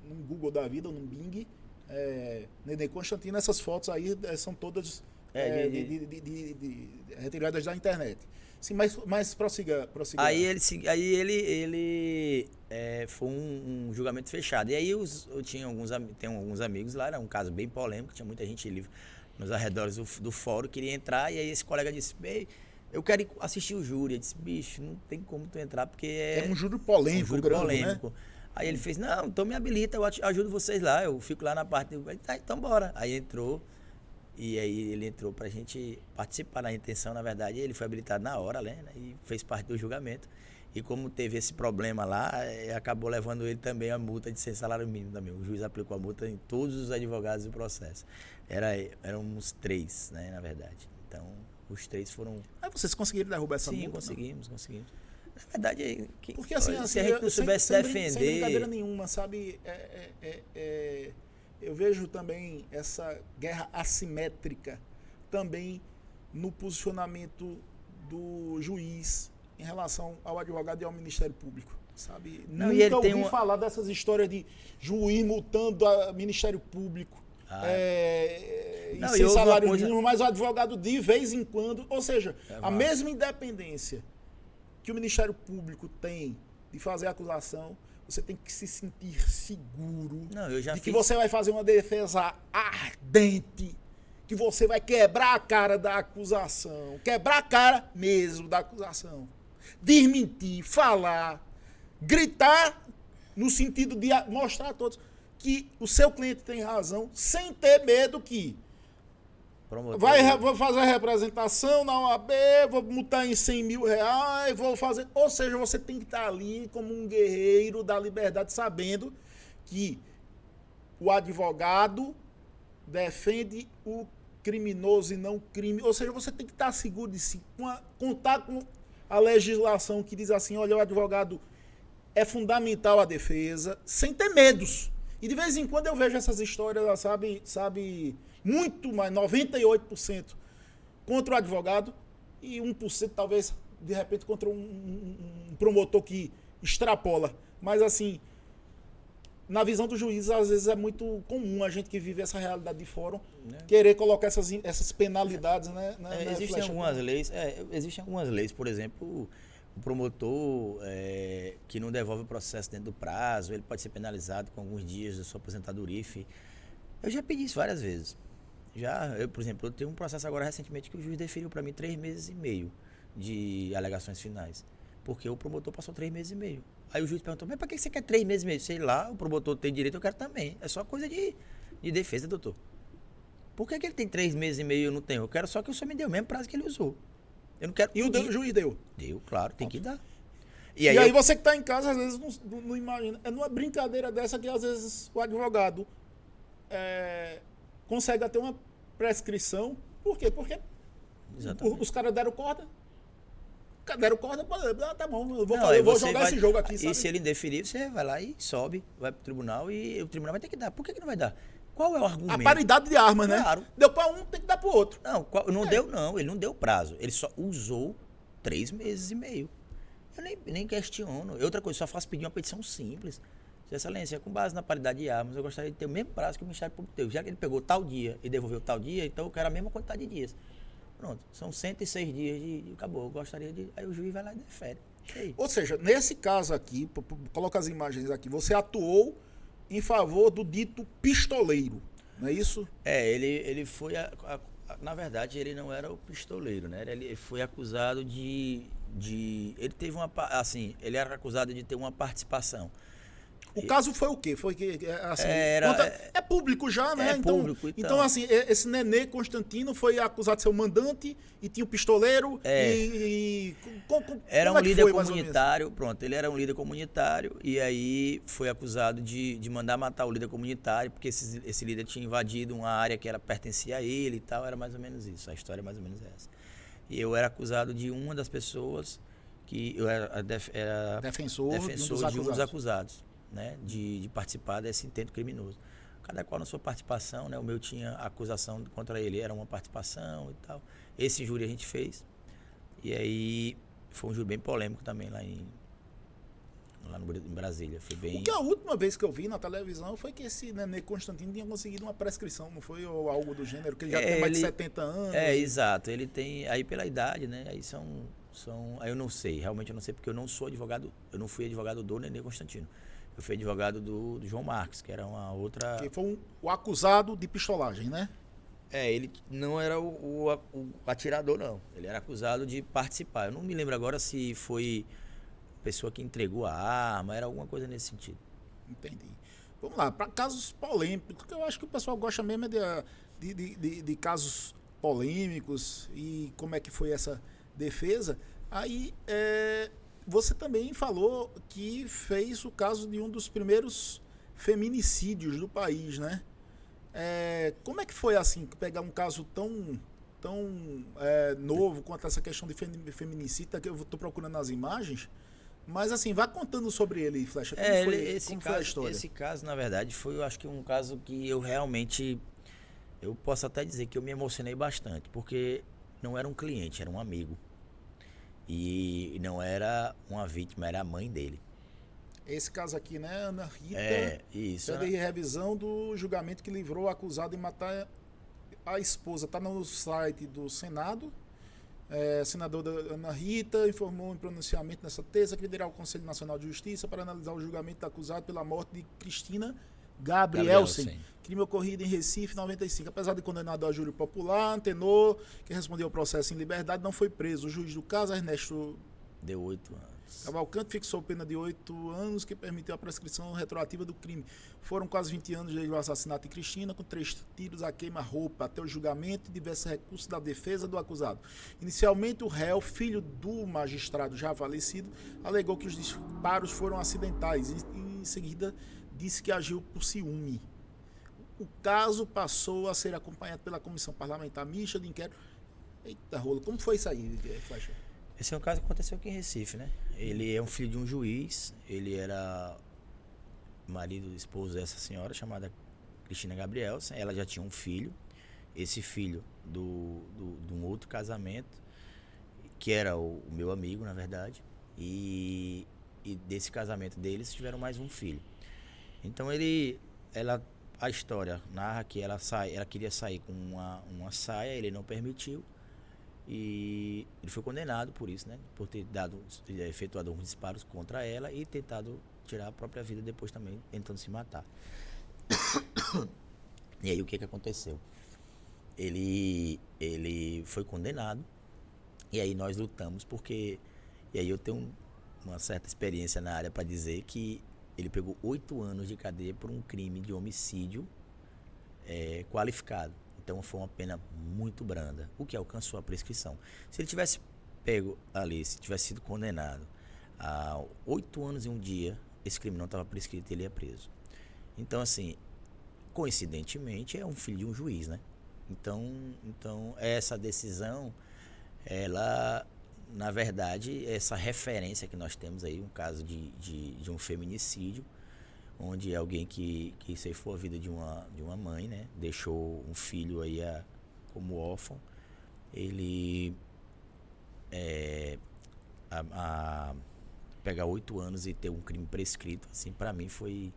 no Google da vida, no Bing, Nenê Constantino, essas fotos aí são todas retiradas da internet. Sim, mas prossiga. Aí ele foi um julgamento fechado. E aí tenho alguns amigos lá, era um caso bem polêmico, tinha muita gente livre nos arredores do fórum, queria entrar, e aí esse colega disse, bem, eu quero assistir o júri. Eu disse, bicho, não tem como tu entrar, porque é um júri polêmico, polêmico. Né? Aí ele fez, não, então me habilita, eu ajudo vocês lá, eu fico lá na parte... Tá, então bora. Aí entrou, e aí ele entrou pra gente participar na intenção, na verdade, ele foi habilitado na hora, né? E fez parte do julgamento. E como teve esse problema lá, acabou levando ele também a multa de 100 salário mínimo também. O juiz aplicou a multa em todos os advogados do processo. Eram uns 3, né, na verdade. Então, os 3 foram... Aí vocês conseguiram derrubar essa multa? Sim, conseguimos. Na verdade, porque assim, se a gente não soubesse defender... Sem brincadeira nenhuma, sabe? Eu vejo também essa guerra assimétrica também no posicionamento do juiz em relação ao advogado e ao Ministério Público, sabe? Não, nunca ouvi falar dessas histórias de juiz multando o Ministério Público sem salário mínimo, mas o advogado de vez em quando, ou seja, a mesma independência que o Ministério Público tem de fazer a acusação, você tem que se sentir seguro que você vai fazer uma defesa ardente, que você vai quebrar a cara da acusação, quebrar a cara mesmo da acusação, desmentir, falar, gritar no sentido de mostrar a todos que o seu cliente tem razão, sem ter medo que vou fazer a representação na OAB, vou multar em 100 mil reais, vou fazer... Ou seja, você tem que estar ali como um guerreiro da liberdade, sabendo que o advogado defende o criminoso e não o crime. Ou seja, você tem que estar seguro de si, contar com a legislação que diz assim, olha, o advogado é fundamental a defesa, sem ter medos. E de vez em quando eu vejo essas histórias, sabe muito mais, 98% contra o advogado e 1% talvez, de repente, contra um promotor que extrapola. Mas assim, na visão do juiz, às vezes é muito comum a gente que vive essa realidade de fórum querer colocar essas penalidades, né? Existem algumas leis, por exemplo, o promotor que não devolve o processo dentro do prazo, ele pode ser penalizado com alguns dias da sua aposentadoria, enfim. Eu já pedi isso várias vezes. Por exemplo, eu tenho um processo agora recentemente que o juiz deferiu para mim 3 meses e meio de alegações finais. Porque o promotor passou 3 meses e meio. Aí o juiz perguntou, mas para que você quer 3 meses e meio? Sei lá, o promotor tem direito, eu quero também. É só coisa de defesa, doutor. Por que ele tem 3 meses e meio e eu não tenho? Eu quero só que o senhor me dê o mesmo prazo que ele usou. Eu não quero. E o juiz deu? Deu, claro, tem que dar. E E aí eu, você que está em casa, às vezes não imagina. É numa brincadeira dessa que às vezes o advogado consegue até uma prescrição. Por quê? Porque exatamente. os caras deram corda. Deram corda, tá bom, eu vou, Não, aí eu vou você jogar vai, esse jogo aqui, e sabe? se ele indeferir, você vai lá e sobe, vai pro tribunal e o tribunal vai ter que dar. Por que não vai dar? Qual é o A argumento? paridade de armas, né? Claro. Deu para um, tem que dar para o outro. Não, não deu não, ele não deu prazo. Ele só usou 3 meses e meio. Eu nem questiono. Outra coisa, só faço pedir uma petição simples. Sua Excelência, com base na paridade de armas, eu gostaria de ter o mesmo prazo que o Ministério Público teve. Já que ele pegou tal dia e devolveu tal dia, então eu quero a mesma quantidade de dias. Pronto, são 106 dias de acabou. Eu gostaria de. Aí o juiz vai lá e defere. E aí? Ou seja, nesse caso aqui, coloca as imagens aqui, você atuou em favor do dito pistoleiro, não é isso? Ele foi. Na verdade, ele não era o pistoleiro, né? Ele foi acusado ele teve uma. Assim, ele era acusado de ter uma participação. O caso foi o quê? Foi que, assim, é público já, né? É público, então, assim, esse Nenê Constantino foi acusado de ser o mandante e tinha o pistoleiro era como um é que líder foi, comunitário, pronto, ele era um líder comunitário e aí foi acusado de mandar matar o líder comunitário porque esse líder tinha invadido uma área que pertencia a ele e tal, era mais ou menos isso, a história é mais ou menos essa. E eu era acusado de uma das pessoas que eu era defensor de um dos acusados. Né, de participar desse intento criminoso. Cada qual na sua participação, né, o meu tinha acusação contra ele, era uma participação e tal. Esse júri a gente fez, e aí foi um júri bem polêmico também lá em Brasília. Foi bem... Porque a última vez que eu vi na televisão foi que esse Nenê Constantino tinha conseguido uma prescrição, não foi ou algo do gênero, que ele já tem mais de 70 anos. Exato, ele tem, aí pela idade, né, aí aí eu não sei, realmente eu não sei porque eu não sou advogado, eu não fui advogado do Nenê Constantino. Eu fui advogado do João Marques, que era uma outra... Que foi o acusado de pistolagem, né? Ele não era o atirador, não. Ele era acusado de participar. Eu não me lembro agora se foi a pessoa que entregou a arma, era alguma coisa nesse sentido. Entendi. Vamos lá, para casos polêmicos, porque eu acho que o pessoal gosta mesmo de casos polêmicos e como é que foi essa defesa. Aí, você também falou que fez o caso de um dos primeiros feminicídios do país, né? Como é que foi assim, pegar um caso tão novo quanto essa questão de feminicídio, que eu estou procurando as imagens, mas assim, vá contando sobre ele, Flecha, como foi a história? Esse caso, na verdade, foi, eu acho que um caso que eu realmente, eu posso até dizer que eu me emocionei bastante, porque não era um cliente, era um amigo. E não era uma vítima, era a mãe dele. Esse caso aqui, né, Ana Rita? Isso. De revisão do julgamento que livrou o acusado em matar a esposa. Está no site do Senado. Senadora Ana Rita informou em pronunciamento nessa terça que liderará o Conselho Nacional de Justiça para analisar o julgamento do acusado pela morte de Cristina Gabrielsen, crime ocorrido em Recife, 95. Apesar de condenado a júri popular, Antenor, que respondeu ao processo em liberdade, não foi preso. O juiz do caso, Ernesto deu 8 anos. Cavalcante, fixou pena de 8 anos, que permitiu a prescrição retroativa do crime. Foram quase 20 anos desde o assassinato de Cristina, com 3 tiros a queima-roupa, até o julgamento e diversos recursos da defesa do acusado. Inicialmente, o réu, filho do magistrado já falecido, alegou que os disparos foram acidentais e, em seguida, disse que agiu por ciúme. O caso passou a ser acompanhado pela Comissão Parlamentar Mista de Inquérito. Eita rolo, como foi isso aí, Flecha? Esse é um caso que aconteceu aqui em Recife, né? Ele é um filho de um juiz, ele era marido, esposo dessa senhora chamada Cristina Gabrielsen, ela já tinha um filho, esse filho de um outro casamento, que era o meu amigo, na verdade, e desse casamento deles tiveram mais um filho. Então a história narra que ela queria sair com uma saia, ele não permitiu e ele foi condenado por isso, né? Por ter efetuado alguns disparos contra ela e tentado tirar a própria vida depois também, tentando se matar. E aí o que aconteceu? Ele foi condenado e aí nós lutamos e aí eu tenho uma certa experiência na área para dizer que ele pegou 8 anos de cadeia por um crime de homicídio qualificado. Então foi uma pena muito branda, o que alcançou a prescrição. Se ele tivesse pego ali, se tivesse sido condenado há 8 anos e um dia, esse crime não estava prescrito e ele é preso. Então, assim, coincidentemente, é um filho de um juiz, né? Então essa decisão, ela, na verdade, essa referência que nós temos aí, um caso de um feminicídio, onde alguém que ceifou a vida de uma mãe, né? Deixou um filho aí como órfão. Ele pegar 8 anos e ter um crime prescrito, assim, para mim foi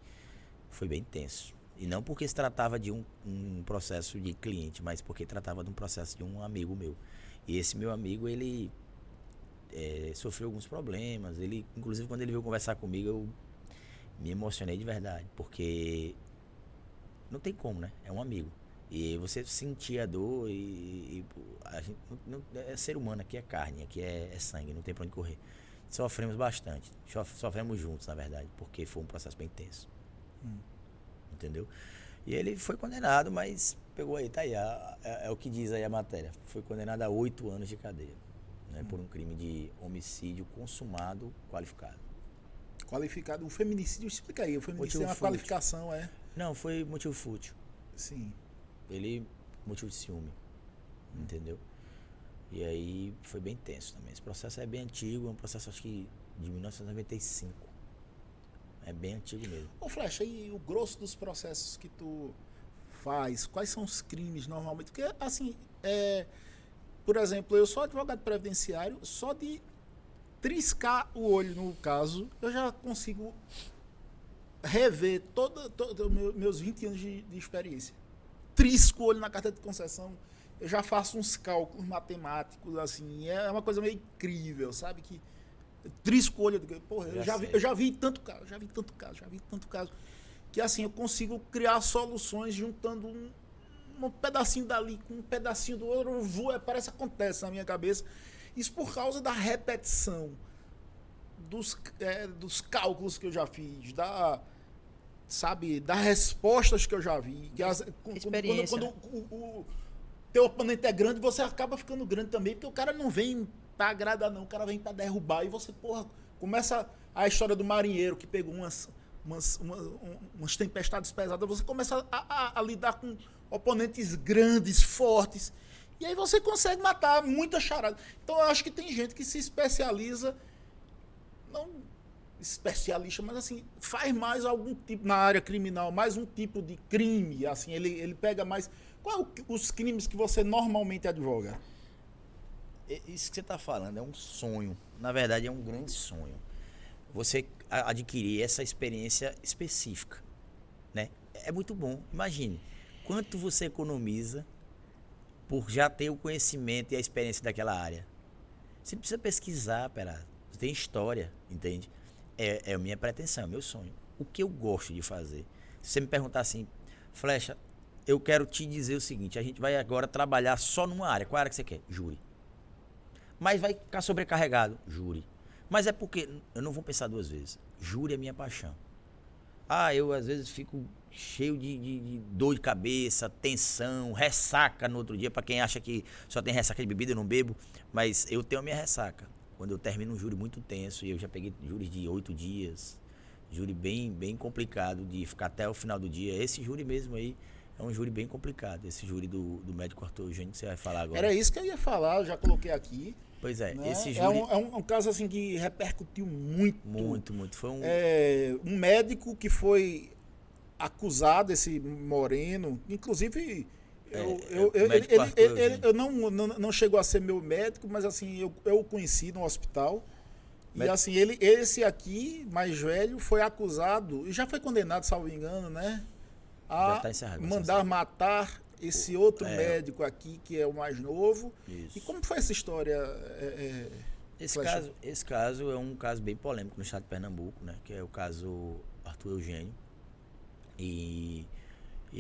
bem tenso. E não porque se tratava de um processo de cliente, mas porque tratava de um processo de um amigo meu. E esse meu amigo, ele sofreu alguns problemas. Ele, inclusive, quando ele veio conversar comigo, eu me emocionei de verdade, porque não tem como, né? É um amigo. E você sentir a dor e a gente é ser humano, aqui é carne, aqui é sangue, não tem pra onde correr. Sofremos bastante, sofremos juntos, na verdade, porque foi um processo bem tenso. Entendeu? E ele foi condenado, mas pegou aí, tá aí, é o que diz aí a matéria. Foi condenado a 8 anos de cadeia, né, por um crime de homicídio consumado qualificado. Qualificado, o feminicídio, explica aí, o feminicídio é uma fútil. qualificação, Não, foi motivo fútil. Sim. Ele, motivo de ciúme, entendeu? E aí foi bem tenso também. Esse processo é bem antigo, é um processo acho que de 1995. É bem antigo mesmo. Ô Flecha, e o grosso dos processos que tu faz, quais são os crimes normalmente? Porque, assim, por exemplo, eu sou advogado previdenciário, só de triscar o olho no caso, eu já consigo rever todos meus 20 anos de experiência. Trisco o olho na carta de concessão, eu já faço uns cálculos matemáticos, assim, é uma coisa meio incrível, sabe? Que trisco o olho, porra, eu já vi tanto caso, que assim, eu consigo criar soluções juntando um pedacinho dali com um pedacinho do outro, parece que acontece na minha cabeça. Isso por causa da repetição dos cálculos que eu já fiz, das respostas que eu já vi. Quando o teu oponente é grande, você acaba ficando grande também, porque o cara não vem pra agradar, não. O cara vem pra derrubar. E você, porra, começa a história do marinheiro que pegou umas tempestades pesadas. Você começa a lidar com oponentes grandes, fortes. E aí você consegue matar muita charada. Então eu acho que tem gente que se especializa, não especialista, mas assim, faz mais algum tipo, na área criminal, mais um tipo de crime, assim, ele pega mais... Quais os crimes que você normalmente advoga? Isso que você está falando é um sonho. Na verdade, é um grande sonho. Você adquirir essa experiência específica, né? É muito bom. Imagine quanto você economiza por já ter o conhecimento e a experiência daquela área. Você não precisa pesquisar, você tem história, entende? É a minha pretensão, é o meu sonho. O que eu gosto de fazer? Se você me perguntar assim, Flecha, eu quero te dizer o seguinte, a gente vai agora trabalhar só numa área. Qual área que você quer? Júri. Mas vai ficar sobrecarregado? Júri. Mas é porque eu não vou pensar 2 vezes. Júri é minha paixão. Eu às vezes fico cheio de dor de cabeça, tensão, ressaca no outro dia. Para quem acha que só tem ressaca de bebida, eu não bebo. Mas eu tenho a minha ressaca. Quando eu termino um júri muito tenso, e eu já peguei júri de 8 dias, júri bem complicado de ficar até o final do dia. Esse júri mesmo aí é um júri bem complicado. Esse júri do médico Arthur Eugênio que você vai falar agora. Era isso que eu ia falar, eu já coloquei aqui. Pois é, né? Esse júri... É um caso assim que repercutiu muito. Muito. Foi um médico que foi acusado, esse Moreno, inclusive ele não chegou a ser meu médico, mas assim, eu o conheci no hospital. E assim, esse aqui, mais velho, foi acusado, e já foi condenado, salvo engano, né? A mandar matar esse outro médico aqui, que é o mais novo. Isso. E como foi essa história? Esse caso é um caso bem polêmico no estado de Pernambuco, né? Que é o caso Arthur Eugênio. E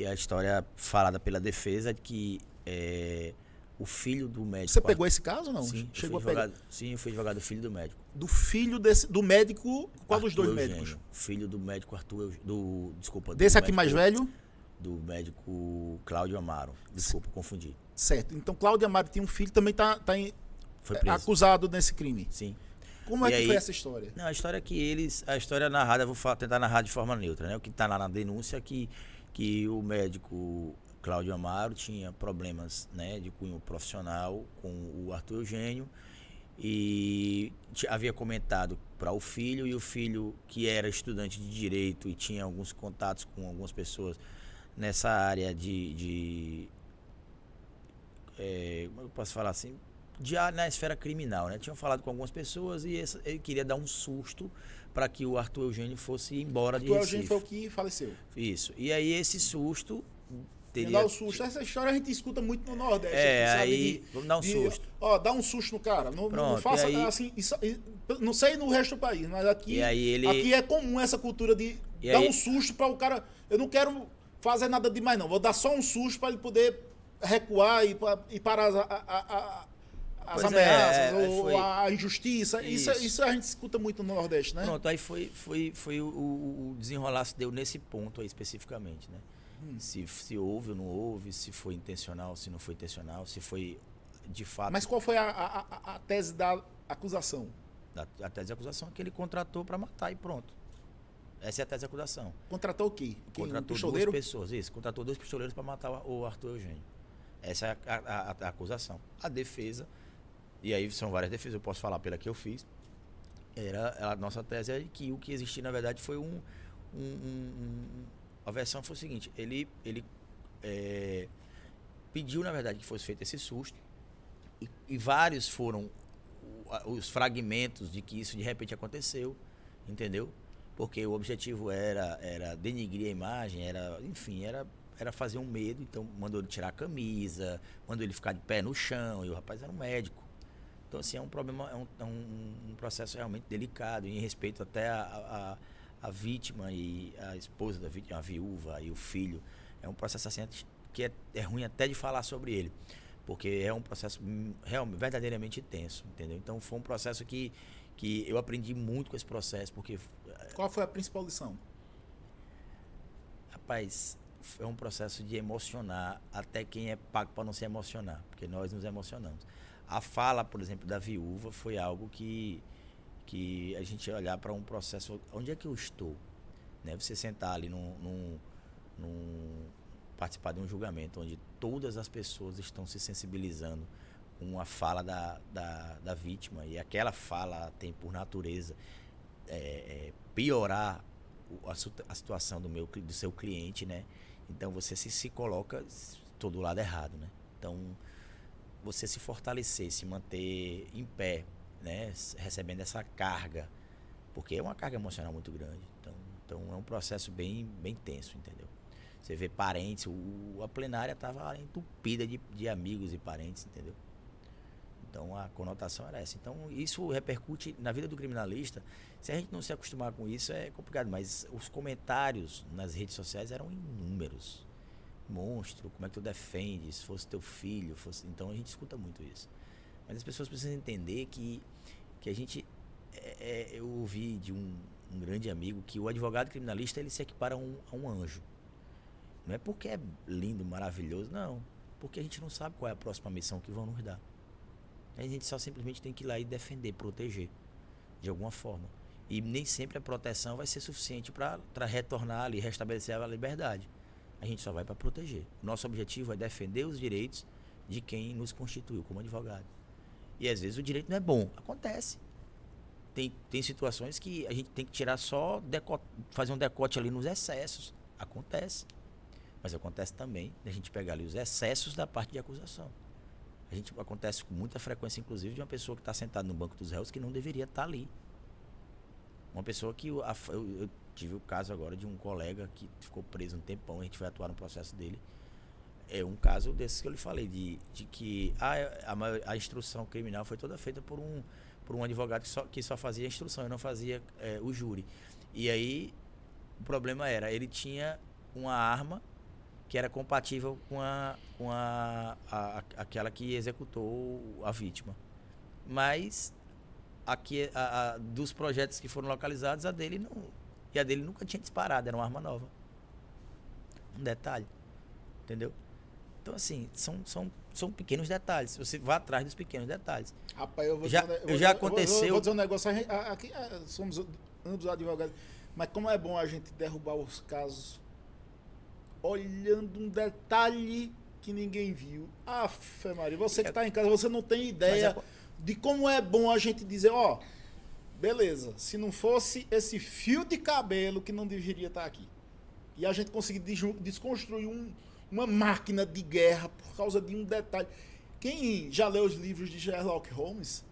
a história falada pela defesa é de que o filho do médico... Você pegou esse caso ou não? Sim, eu fui advogado do filho do médico. Do filho do médico? Qual dos dois Eugênio, médicos? Filho do médico Arthur... Desse aqui mais velho? Do médico Cláudio Amaro. Desculpa, confundi. Certo. Então Cláudio Amaro tinha um filho, também foi acusado nesse crime. Sim. Como E é que aí, foi essa história? não, a história narrada, eu vou tentar narrar de forma neutra, né? O que está lá na denúncia é que o médico Cláudio Amaro tinha problemas, né, de cunho profissional com o Arthur Eugênio e havia comentado para o filho, e o filho, que era estudante de direito e tinha alguns contatos com algumas pessoas nessa área como eu posso falar assim, na esfera criminal, né? Tinham falado com algumas pessoas e ele queria dar um susto para que o Arthur Eugênio fosse embora de Arthur Eugênio Recife. foi o que faleceu. Isso. E aí esse susto Ia teria... dar o susto. Essa história a gente escuta muito no Nordeste, aqui, sabe? aí vamos dar um susto. Ó, dá um susto no cara. Não Pronto, e faça aí... assim. Não sei no resto do país, mas aqui, E aí ele... aqui é comum essa cultura de dar um susto para o cara. Eu não quero fazer nada demais, não. Vou dar só um susto para ele poder recuar e parar as ameaças ou a injustiça. Isso a gente escuta muito no Nordeste, né? Pronto, aí foi o desenrolar se deu nesse ponto aí especificamente, né? Se houve ou não houve, se foi intencional, se não foi intencional, se foi de fato... Mas qual foi a tese da acusação? A tese de acusação é que ele contratou para matar e pronto. Essa é a tese de acusação. Contratou o quê? Contratou duas pessoas, isso. Contratou 2 pistoleiros para matar o Arthur Eugênio. Essa é a acusação. A defesa, e aí são várias defesas, eu posso falar pela que eu fiz, a nossa tese é que o que existia, na verdade, foi a versão foi o seguinte, ele pediu, na verdade, que fosse feito esse susto, e vários foram os fragmentos de que isso de repente aconteceu, entendeu? Porque o objetivo era denigrir a imagem, era fazer um medo, então mandou ele tirar a camisa, mandou ele ficar de pé no chão, e o rapaz era um médico. Então, assim, é um problema, um processo realmente delicado, em respeito até a vítima e a esposa da vítima, a viúva e o filho. É um processo assim que é ruim até de falar sobre ele, porque é um processo realmente, verdadeiramente tenso, entendeu? Então, foi um processo que eu aprendi muito com esse processo, porque... Qual foi a principal lição? Rapaz, é um processo de emocionar até quem é pago para não se emocionar, porque nós nos emocionamos. A fala, por exemplo, da viúva foi algo que a gente ia olhar para um processo, onde é que eu estou? Né? Você sentar ali participar de um julgamento onde todas as pessoas estão se sensibilizando com a fala da vítima, e aquela fala tem por natureza piorar a situação do seu cliente, né? Então você se coloca todo lado errado, né? Então você se fortalecer, se manter em pé, né? Recebendo essa carga, porque é uma carga emocional muito grande. Então é um processo bem tenso, entendeu? Você vê parentes, a plenária estava entupida de amigos e parentes, entendeu? Então a conotação era essa. Então isso repercute na vida do criminalista. Se a gente não se acostumar com isso é complicado, mas os comentários nas redes sociais eram inúmeros. Monstro, como é que tu defende? Se fosse teu filho, então a gente escuta muito isso. Mas as pessoas precisam entender que a gente... eu ouvi de um grande amigo que o advogado criminalista ele se equipara a um anjo. Não é porque é lindo, maravilhoso, não. Porque a gente não sabe qual é a próxima missão que vão nos dar. A gente só simplesmente tem que ir lá e defender, proteger, de alguma forma. E nem sempre a proteção vai ser suficiente para retornar ali, restabelecer a liberdade. A gente só vai para proteger. Nosso objetivo é defender os direitos de quem nos constituiu como advogado. E às vezes o direito não é bom. Acontece. Tem situações que a gente tem que tirar só, fazer um decote ali nos excessos. Acontece. Mas acontece também a gente pegar ali os excessos da parte de acusação. Acontece com muita frequência, inclusive, de uma pessoa que está sentada no banco dos réus que não deveria estar ali. Uma pessoa que... Eu tive o caso agora de um colega que ficou preso um tempão, a gente vai atuar no processo dele. É um caso desses que eu lhe falei, de que a instrução criminal foi toda feita por um advogado que só fazia a instrução, eu não fazia o júri. E aí, o problema era, ele tinha uma arma que era compatível com aquela que executou a vítima. Mas dos projetos que foram localizados, a dele nunca tinha disparado, era uma arma nova. Um detalhe, entendeu? Então, assim, são pequenos detalhes. Você vai atrás dos pequenos detalhes. Rapaz, eu vou Já, dizer, já aconteceu. vou dizer um negócio. Aqui somos ambos advogados. Mas como é bom a gente derrubar os casos olhando um detalhe que ninguém viu. Afe Maria, você que está em casa, você não tem ideia de como é bom a gente dizer, ó, beleza, se não fosse esse fio de cabelo que não deveria estar aqui. E a gente conseguir desconstruir uma máquina de guerra por causa de um detalhe. Quem já leu os livros de Sherlock Holmes,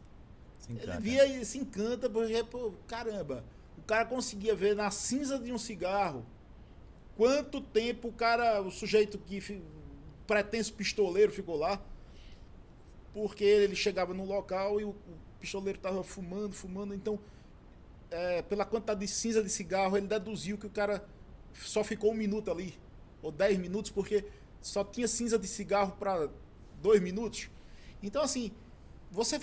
ele via e se encanta porque, pô, caramba, o cara conseguia ver na cinza de um cigarro quanto tempo o sujeito que pretenso pistoleiro ficou lá, porque ele chegava no local e o pistoleiro estava fumando, então, pela quantidade de cinza de cigarro, ele deduziu que o cara só ficou 1 minuto ali, ou 10 minutos, porque só tinha cinza de cigarro para 2 minutos. Então, assim, você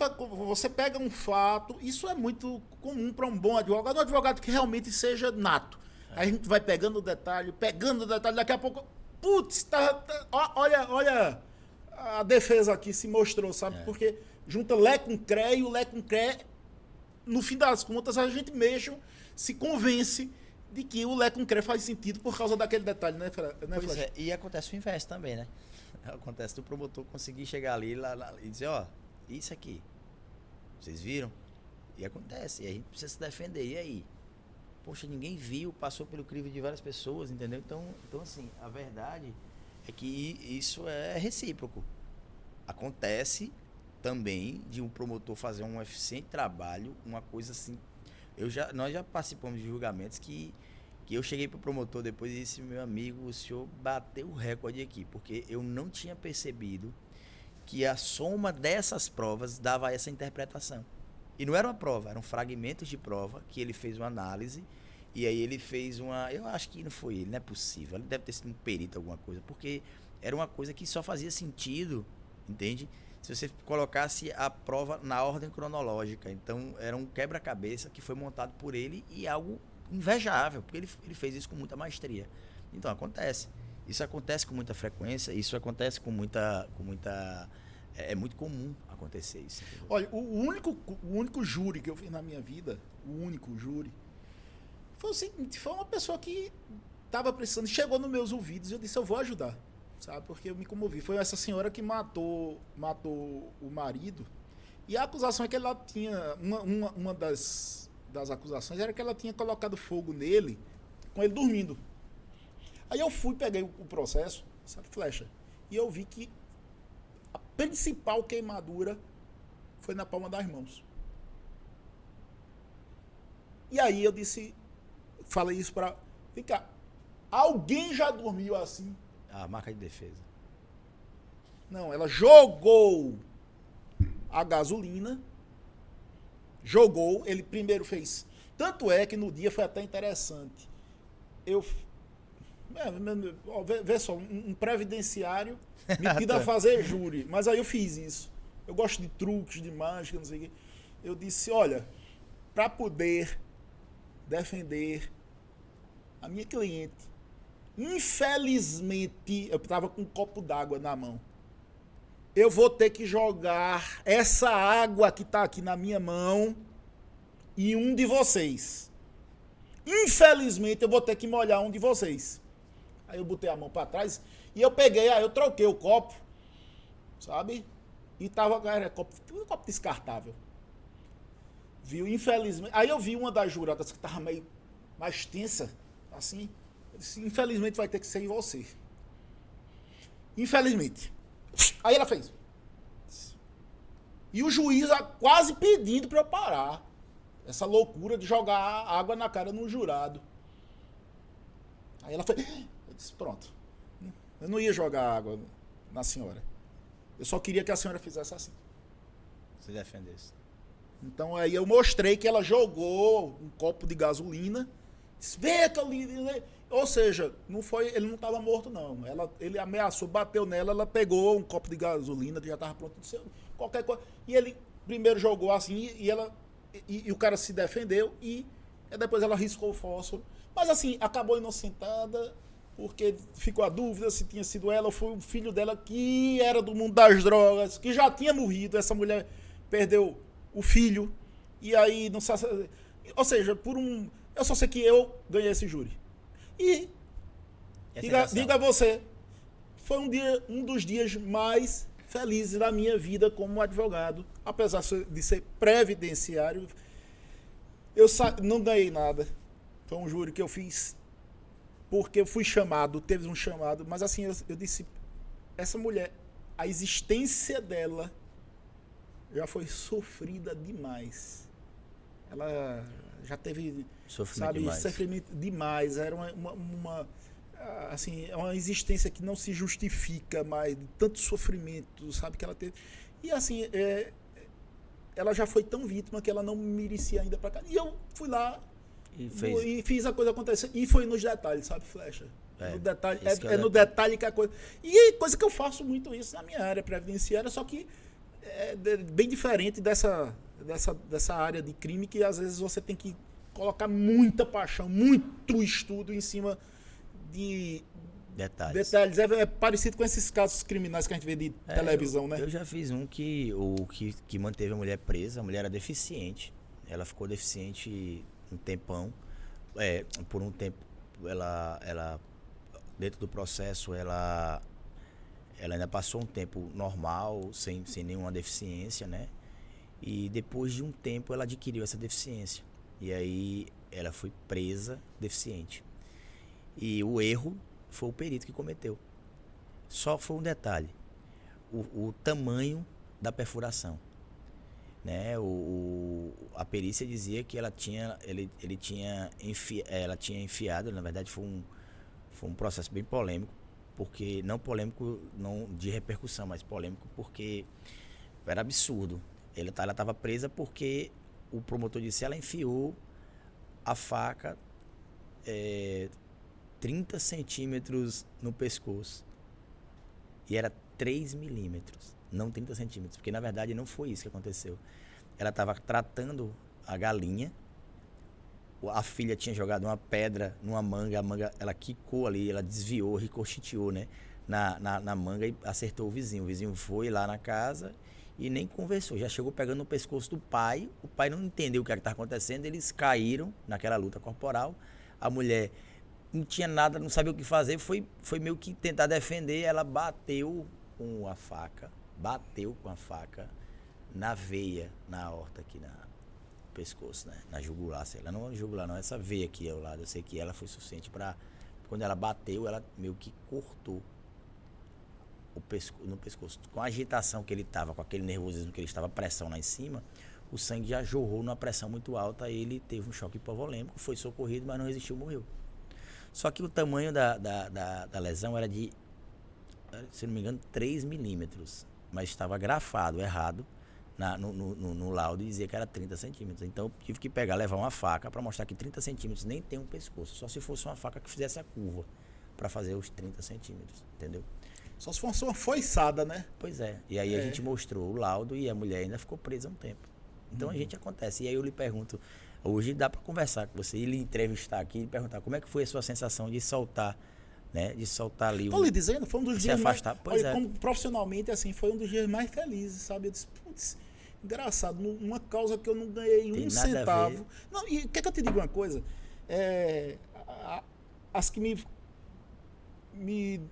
pega um fato, isso é muito comum para um bom advogado, um advogado que realmente seja nato. Aí a gente vai pegando o detalhe, daqui a pouco, putz, olha a defesa aqui se mostrou, sabe? Porque junta Lé com Cré e o Lé com Cré, no fim das contas, a gente mesmo se convence de que o Lé com Cré faz sentido por causa daquele detalhe, né, Pois é, e acontece o inverso também, né? Acontece do promotor conseguir chegar ali e dizer, ó, isso aqui, vocês viram? E acontece, e a gente precisa se defender, e aí? Poxa, ninguém viu, passou pelo crivo de várias pessoas, entendeu? Então assim, a verdade é que isso é recíproco. Acontece também de um promotor fazer um eficiente trabalho, uma coisa assim. Nós já participamos de julgamentos que eu cheguei para o promotor depois e disse, meu amigo, o senhor bateu o recorde aqui, porque eu não tinha percebido que a soma dessas provas dava essa interpretação. E não era uma prova, eram fragmentos de prova que ele fez uma análise e aí ele fez eu acho que não foi ele, não é possível, ele deve ter sido um perito, alguma coisa, porque era uma coisa que só fazia sentido, entende? Se você colocasse a prova na ordem cronológica. Então era um quebra-cabeça que foi montado por ele e algo invejável, porque ele fez isso com muita maestria. Então acontece. Isso acontece com muita frequência, isso acontece com muita é muito comum acontecer isso. Entendeu? Olha, o único júri que eu fiz na minha vida, o único júri, foi o seguinte, foi uma pessoa que estava precisando, chegou nos meus ouvidos e eu disse, eu vou ajudar, sabe? Porque eu me comovi. Foi essa senhora que matou o marido, e a acusação é que ela tinha, uma das acusações era que ela tinha colocado fogo nele, com ele dormindo. Aí eu fui, peguei o processo, sabe, flecha, e eu vi que a principal queimadura foi na palma das mãos. E aí eu disse, falei isso para... Vem cá, alguém já dormiu assim? A marca de defesa. Não, ela jogou a gasolina, ele primeiro fez... Tanto é que no dia foi até interessante. Vê só, um previdenciário me pediu a fazer júri, mas aí eu fiz isso. Eu gosto de truques, de mágica, não sei o quê. Eu disse, olha, para poder defender a minha cliente, infelizmente, eu estava com um copo d'água na mão. Eu vou ter que jogar essa água que está aqui na minha mão em um de vocês. Infelizmente, eu vou ter que molhar um de vocês. Aí eu botei a mão para trás e eu eu troquei o copo, sabe? E era um copo descartável. Viu? Infelizmente. Aí eu vi uma das juradas que estava meio mais tensa, assim. Eu disse, infelizmente vai ter que ser em você. Infelizmente. Aí ela fez. E o juiz quase pedindo para eu parar. Essa loucura de jogar água na cara no jurado. Aí ela fez. Eu disse, pronto. Eu não ia jogar água na senhora. Eu só queria que a senhora fizesse assim. Você defendesse. Então aí eu mostrei que ela jogou um copo de gasolina. Disse, vê que ou seja, ele não estava morto, não. Ele ameaçou, bateu nela, ela pegou um copo de gasolina, que já estava pronto, disse, qualquer coisa. E ele primeiro jogou assim, e o cara se defendeu, e depois ela riscou o fósforo. Mas assim, acabou inocentada, porque ficou a dúvida se tinha sido ela ou foi o filho dela que era do mundo das drogas, que já tinha morrido. Essa mulher perdeu o filho, e aí não sabe. Ou seja, eu só sei que eu ganhei esse júri. E diga a você, foi um dos dias mais felizes da minha vida como advogado. Apesar de ser previdenciário, eu não ganhei nada. Foi um júri que eu fiz porque eu fui chamado, teve um chamado, mas assim, eu disse, essa mulher, a existência dela já foi sofrida demais. Ela já teve, sofrimento demais. Era assim, é uma existência que não se justifica mais, de tanto sofrimento, sabe, que ela teve. E assim, ela já foi tão vítima que ela não merecia ainda pra cá. E eu fui lá e fiz a coisa acontecer. E foi nos detalhes, sabe, Flecha? No detalhe, no detalhe que a coisa. E coisa que eu faço muito isso na minha área previdenciária, só que é bem diferente dessa área de crime, que às vezes você tem que colocar muita paixão, muito estudo em cima de detalhes. É parecido com esses casos criminais que a gente vê de televisão, né? Eu já fiz um que manteve a mulher presa. A mulher era deficiente. Ela ficou deficiente um tempão. Por um tempo, ela dentro do processo, ela ainda passou um tempo normal, sem nenhuma deficiência, né? E depois de um tempo ela adquiriu essa deficiência. E aí ela foi presa deficiente. E o erro foi o perito que cometeu. Só foi um detalhe. O tamanho da perfuração. Né? A perícia dizia que ela tinha enfiado, na verdade foi um processo bem polêmico, porque não polêmico não de repercussão, mas polêmico porque era absurdo. Ela estava presa porque o promotor disse que ela enfiou a faca 30 centímetros no pescoço. E era 3 milímetros, não 30 centímetros, porque na verdade não foi isso que aconteceu. Ela estava tratando a galinha, a filha tinha jogado uma pedra numa manga, a manga ela quicou ali, ela desviou, ricocheteou, né, na manga e acertou o vizinho. O vizinho foi lá na casa e nem conversou, já chegou pegando no pescoço do pai. O pai não entendeu o que estava acontecendo, eles caíram naquela luta corporal. A mulher não tinha nada, não sabia o que fazer, foi meio que tentar defender. Ela bateu com a faca na veia, na aorta aqui, no pescoço, né? Na jugular, sei lá, não é jugular não, essa veia aqui ao lado. Eu sei que ela foi suficiente para, quando ela bateu, ela meio que cortou no pescoço. Com a agitação que ele estava, com aquele nervosismo que ele estava, pressão lá em cima, o sangue já jorrou numa pressão muito alta. Ele teve um choque hipovolêmico, foi socorrido, mas não resistiu, morreu. Só que o tamanho da lesão era de, se não me engano, 3 milímetros, mas estava grafado errado no laudo e dizia que era 30 centímetros. Então eu tive que levar uma faca para mostrar que 30 centímetros nem tem um pescoço, só se fosse uma faca que fizesse a curva para fazer os 30 centímetros, entendeu? Só se fosse uma foiçada, né? Pois é. E aí a gente mostrou o laudo e a mulher ainda ficou presa um tempo. Então a gente acontece. E aí eu lhe pergunto, hoje dá para conversar com você e lhe entrevistar aqui e perguntar como é que foi a sua sensação de soltar, né? De soltar ali. Tô lhe dizendo, foi um dos dias mais... Pois como profissionalmente, assim, foi um dos dias mais felizes, sabe? Eu disse, putz, engraçado, numa causa que eu não ganhei um centavo. Não, e quer que eu te diga uma coisa? As que me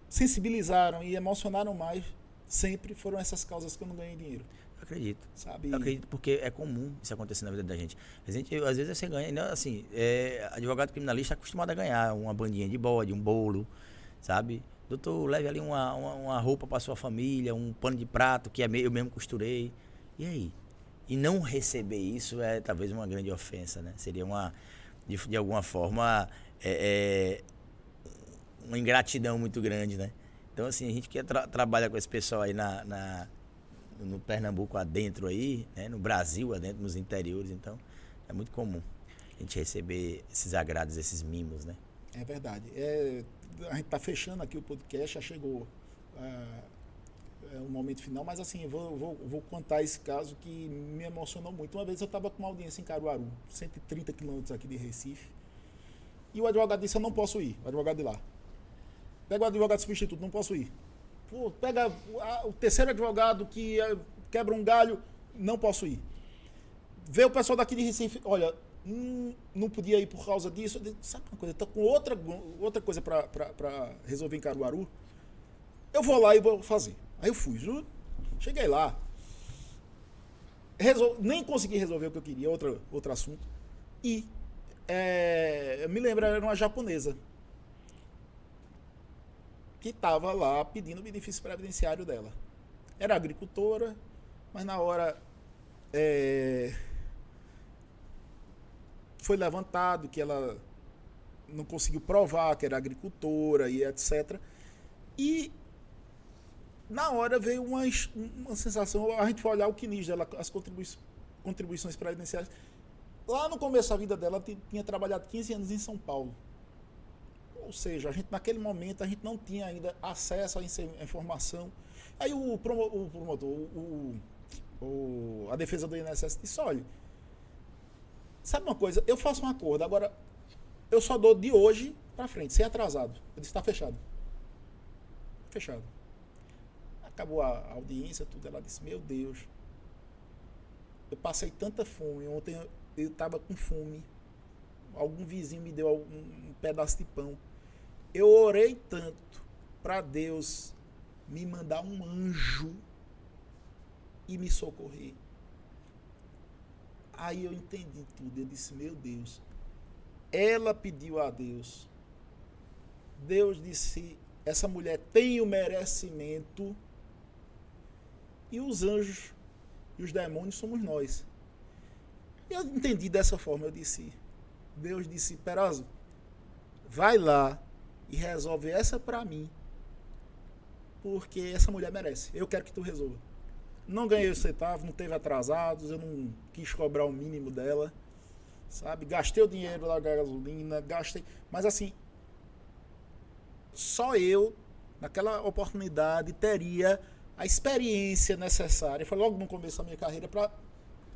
sensibilizaram e emocionaram mais sempre foram essas causas que eu não ganhei dinheiro. Eu acredito. Sabe? Eu acredito porque é comum isso acontecer na vida da gente. Às vezes você ganha, né? Assim, advogado criminalista é acostumado a ganhar uma bandinha de bode, um bolo, sabe? Doutor, leve ali uma roupa para sua família, um pano de prato que eu mesmo costurei. E aí? E não receber isso é talvez uma grande ofensa, né? Seria de alguma forma, uma ingratidão muito grande, né? Então, assim, a gente que trabalha com esse pessoal aí no Pernambuco adentro aí, né? No Brasil adentro, nos interiores, então é muito comum a gente receber esses agrados, esses mimos, né? É verdade. A gente tá fechando aqui o podcast, já chegou o momento final, mas assim, eu vou contar esse caso que me emocionou muito. Uma vez eu estava com uma audiência em Caruaru, 130 quilômetros aqui de Recife, E o advogado disse, eu não posso ir, o advogado de lá. Pega o advogado substituto, não posso ir. Pô, pega o terceiro advogado que quebra um galho, não posso ir. Vê o pessoal daqui de Recife, olha, não podia ir por causa disso. Sabe uma coisa, eu tô com outra coisa para resolver em Caruaru. Eu vou lá e vou fazer. Aí eu fui, juro. Cheguei lá. Nem consegui resolver o que eu queria, outro assunto. E eu me lembro, era uma japonesa que estava lá pedindo o benefício previdenciário dela. Era agricultora, mas na hora foi levantado que ela não conseguiu provar que era agricultora e etc. E na hora veio uma sensação, a gente foi olhar o CNIS dela, as contribuições previdenciárias. Lá no começo da vida dela, tinha trabalhado 15 anos em São Paulo. Ou seja, naquele momento a gente não tinha ainda acesso à informação. Aí o promotor, a defesa do INSS disse, olha, sabe uma coisa, eu faço um acordo, agora eu só dou de hoje para frente, sem atrasado. Eu disse, está fechado. Fechado. Acabou a audiência, tudo, ela disse, meu Deus, eu passei tanta fome, ontem eu estava com fome, algum vizinho me deu um pedaço de pão. Eu orei tanto para Deus me mandar um anjo e me socorrer. Aí eu entendi tudo, eu disse, meu Deus, ela pediu a Deus, Deus disse, essa mulher tem o merecimento, e os anjos e os demônios somos nós. Eu entendi dessa forma, eu disse, Deus disse, Perazzo, vai lá e resolve essa pra mim, porque essa mulher merece, eu quero que tu resolva. Não ganhei o centavo, não teve atrasados, eu não quis cobrar o mínimo dela, sabe? Gastei o dinheiro lá da gasolina, mas assim, só eu, naquela oportunidade, teria a experiência necessária, foi logo no começo da minha carreira, para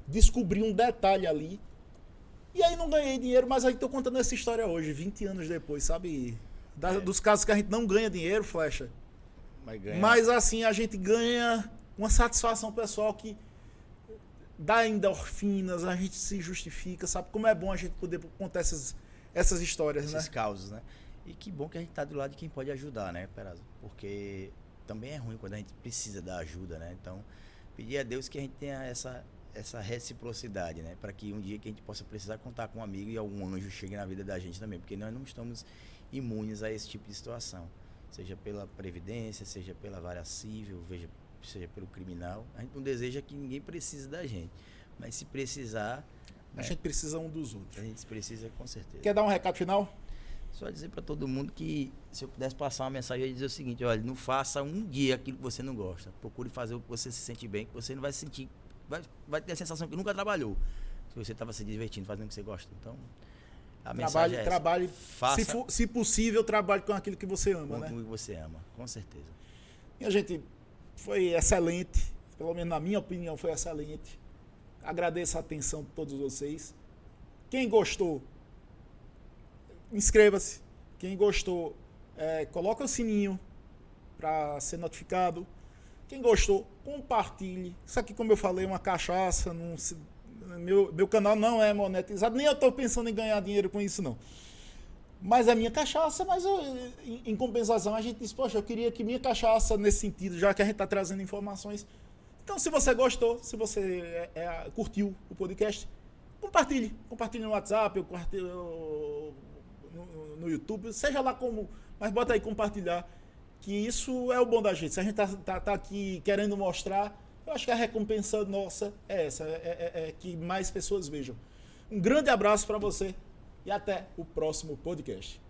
descobrir um detalhe ali. E aí não ganhei dinheiro, mas aí estou contando essa história hoje, 20 anos depois, sabe? Dos casos que a gente não ganha dinheiro, Flecha. Mas assim, a gente ganha uma satisfação pessoal que dá endorfinas, a gente se justifica, sabe? Como é bom a gente poder contar essas histórias, né? Esses causos, né? E que bom que a gente tá do lado de quem pode ajudar, né, Perazzo? Porque também é ruim quando a gente precisa da ajuda, né? Então, pedir a Deus que a gente tenha essa reciprocidade, né? Para que um dia que a gente possa precisar contar com um amigo e algum anjo chegue na vida da gente também, porque nós não estamos imunes a esse tipo de situação, seja pela previdência, seja pela vara civil, seja pelo criminal. A gente não deseja que ninguém precise da gente, mas se precisar, a gente precisa um dos outros. A gente precisa, com certeza. Quer dar um recado final? Só dizer para todo mundo que, se eu pudesse passar uma mensagem, eu ia dizer o seguinte, olha, não faça um dia aquilo que você não gosta. Procure fazer o que você se sente bem, que você não vai sentir, vai ter a sensação que nunca trabalhou. Se você estava se divertindo, fazendo o que você gosta. Então, a mensagem é essa. Trabalhe, faça, se possível, trabalhe com aquilo que você ama, né? Com o que você ama, com certeza. Minha gente, foi excelente, pelo menos na minha opinião foi excelente. Agradeço a atenção de todos vocês. Quem gostou, inscreva-se. Quem gostou, coloca o sininho para ser notificado. Quem gostou, compartilhe. Isso aqui, como eu falei, é uma cachaça. Meu canal não é monetizado. Nem eu estou pensando em ganhar dinheiro com isso, não. Mas é minha cachaça, mas em compensação a gente diz, poxa, eu queria que minha cachaça, nesse sentido, já que a gente está trazendo informações. Então, se você gostou, se você curtiu o podcast, compartilhe. Compartilhe no WhatsApp, no YouTube, seja lá como, mas bota aí compartilhar, que isso é o bom da gente. Se a gente tá aqui querendo mostrar, eu acho que a recompensa nossa é essa, é que mais pessoas vejam. Um grande abraço para você e até o próximo podcast.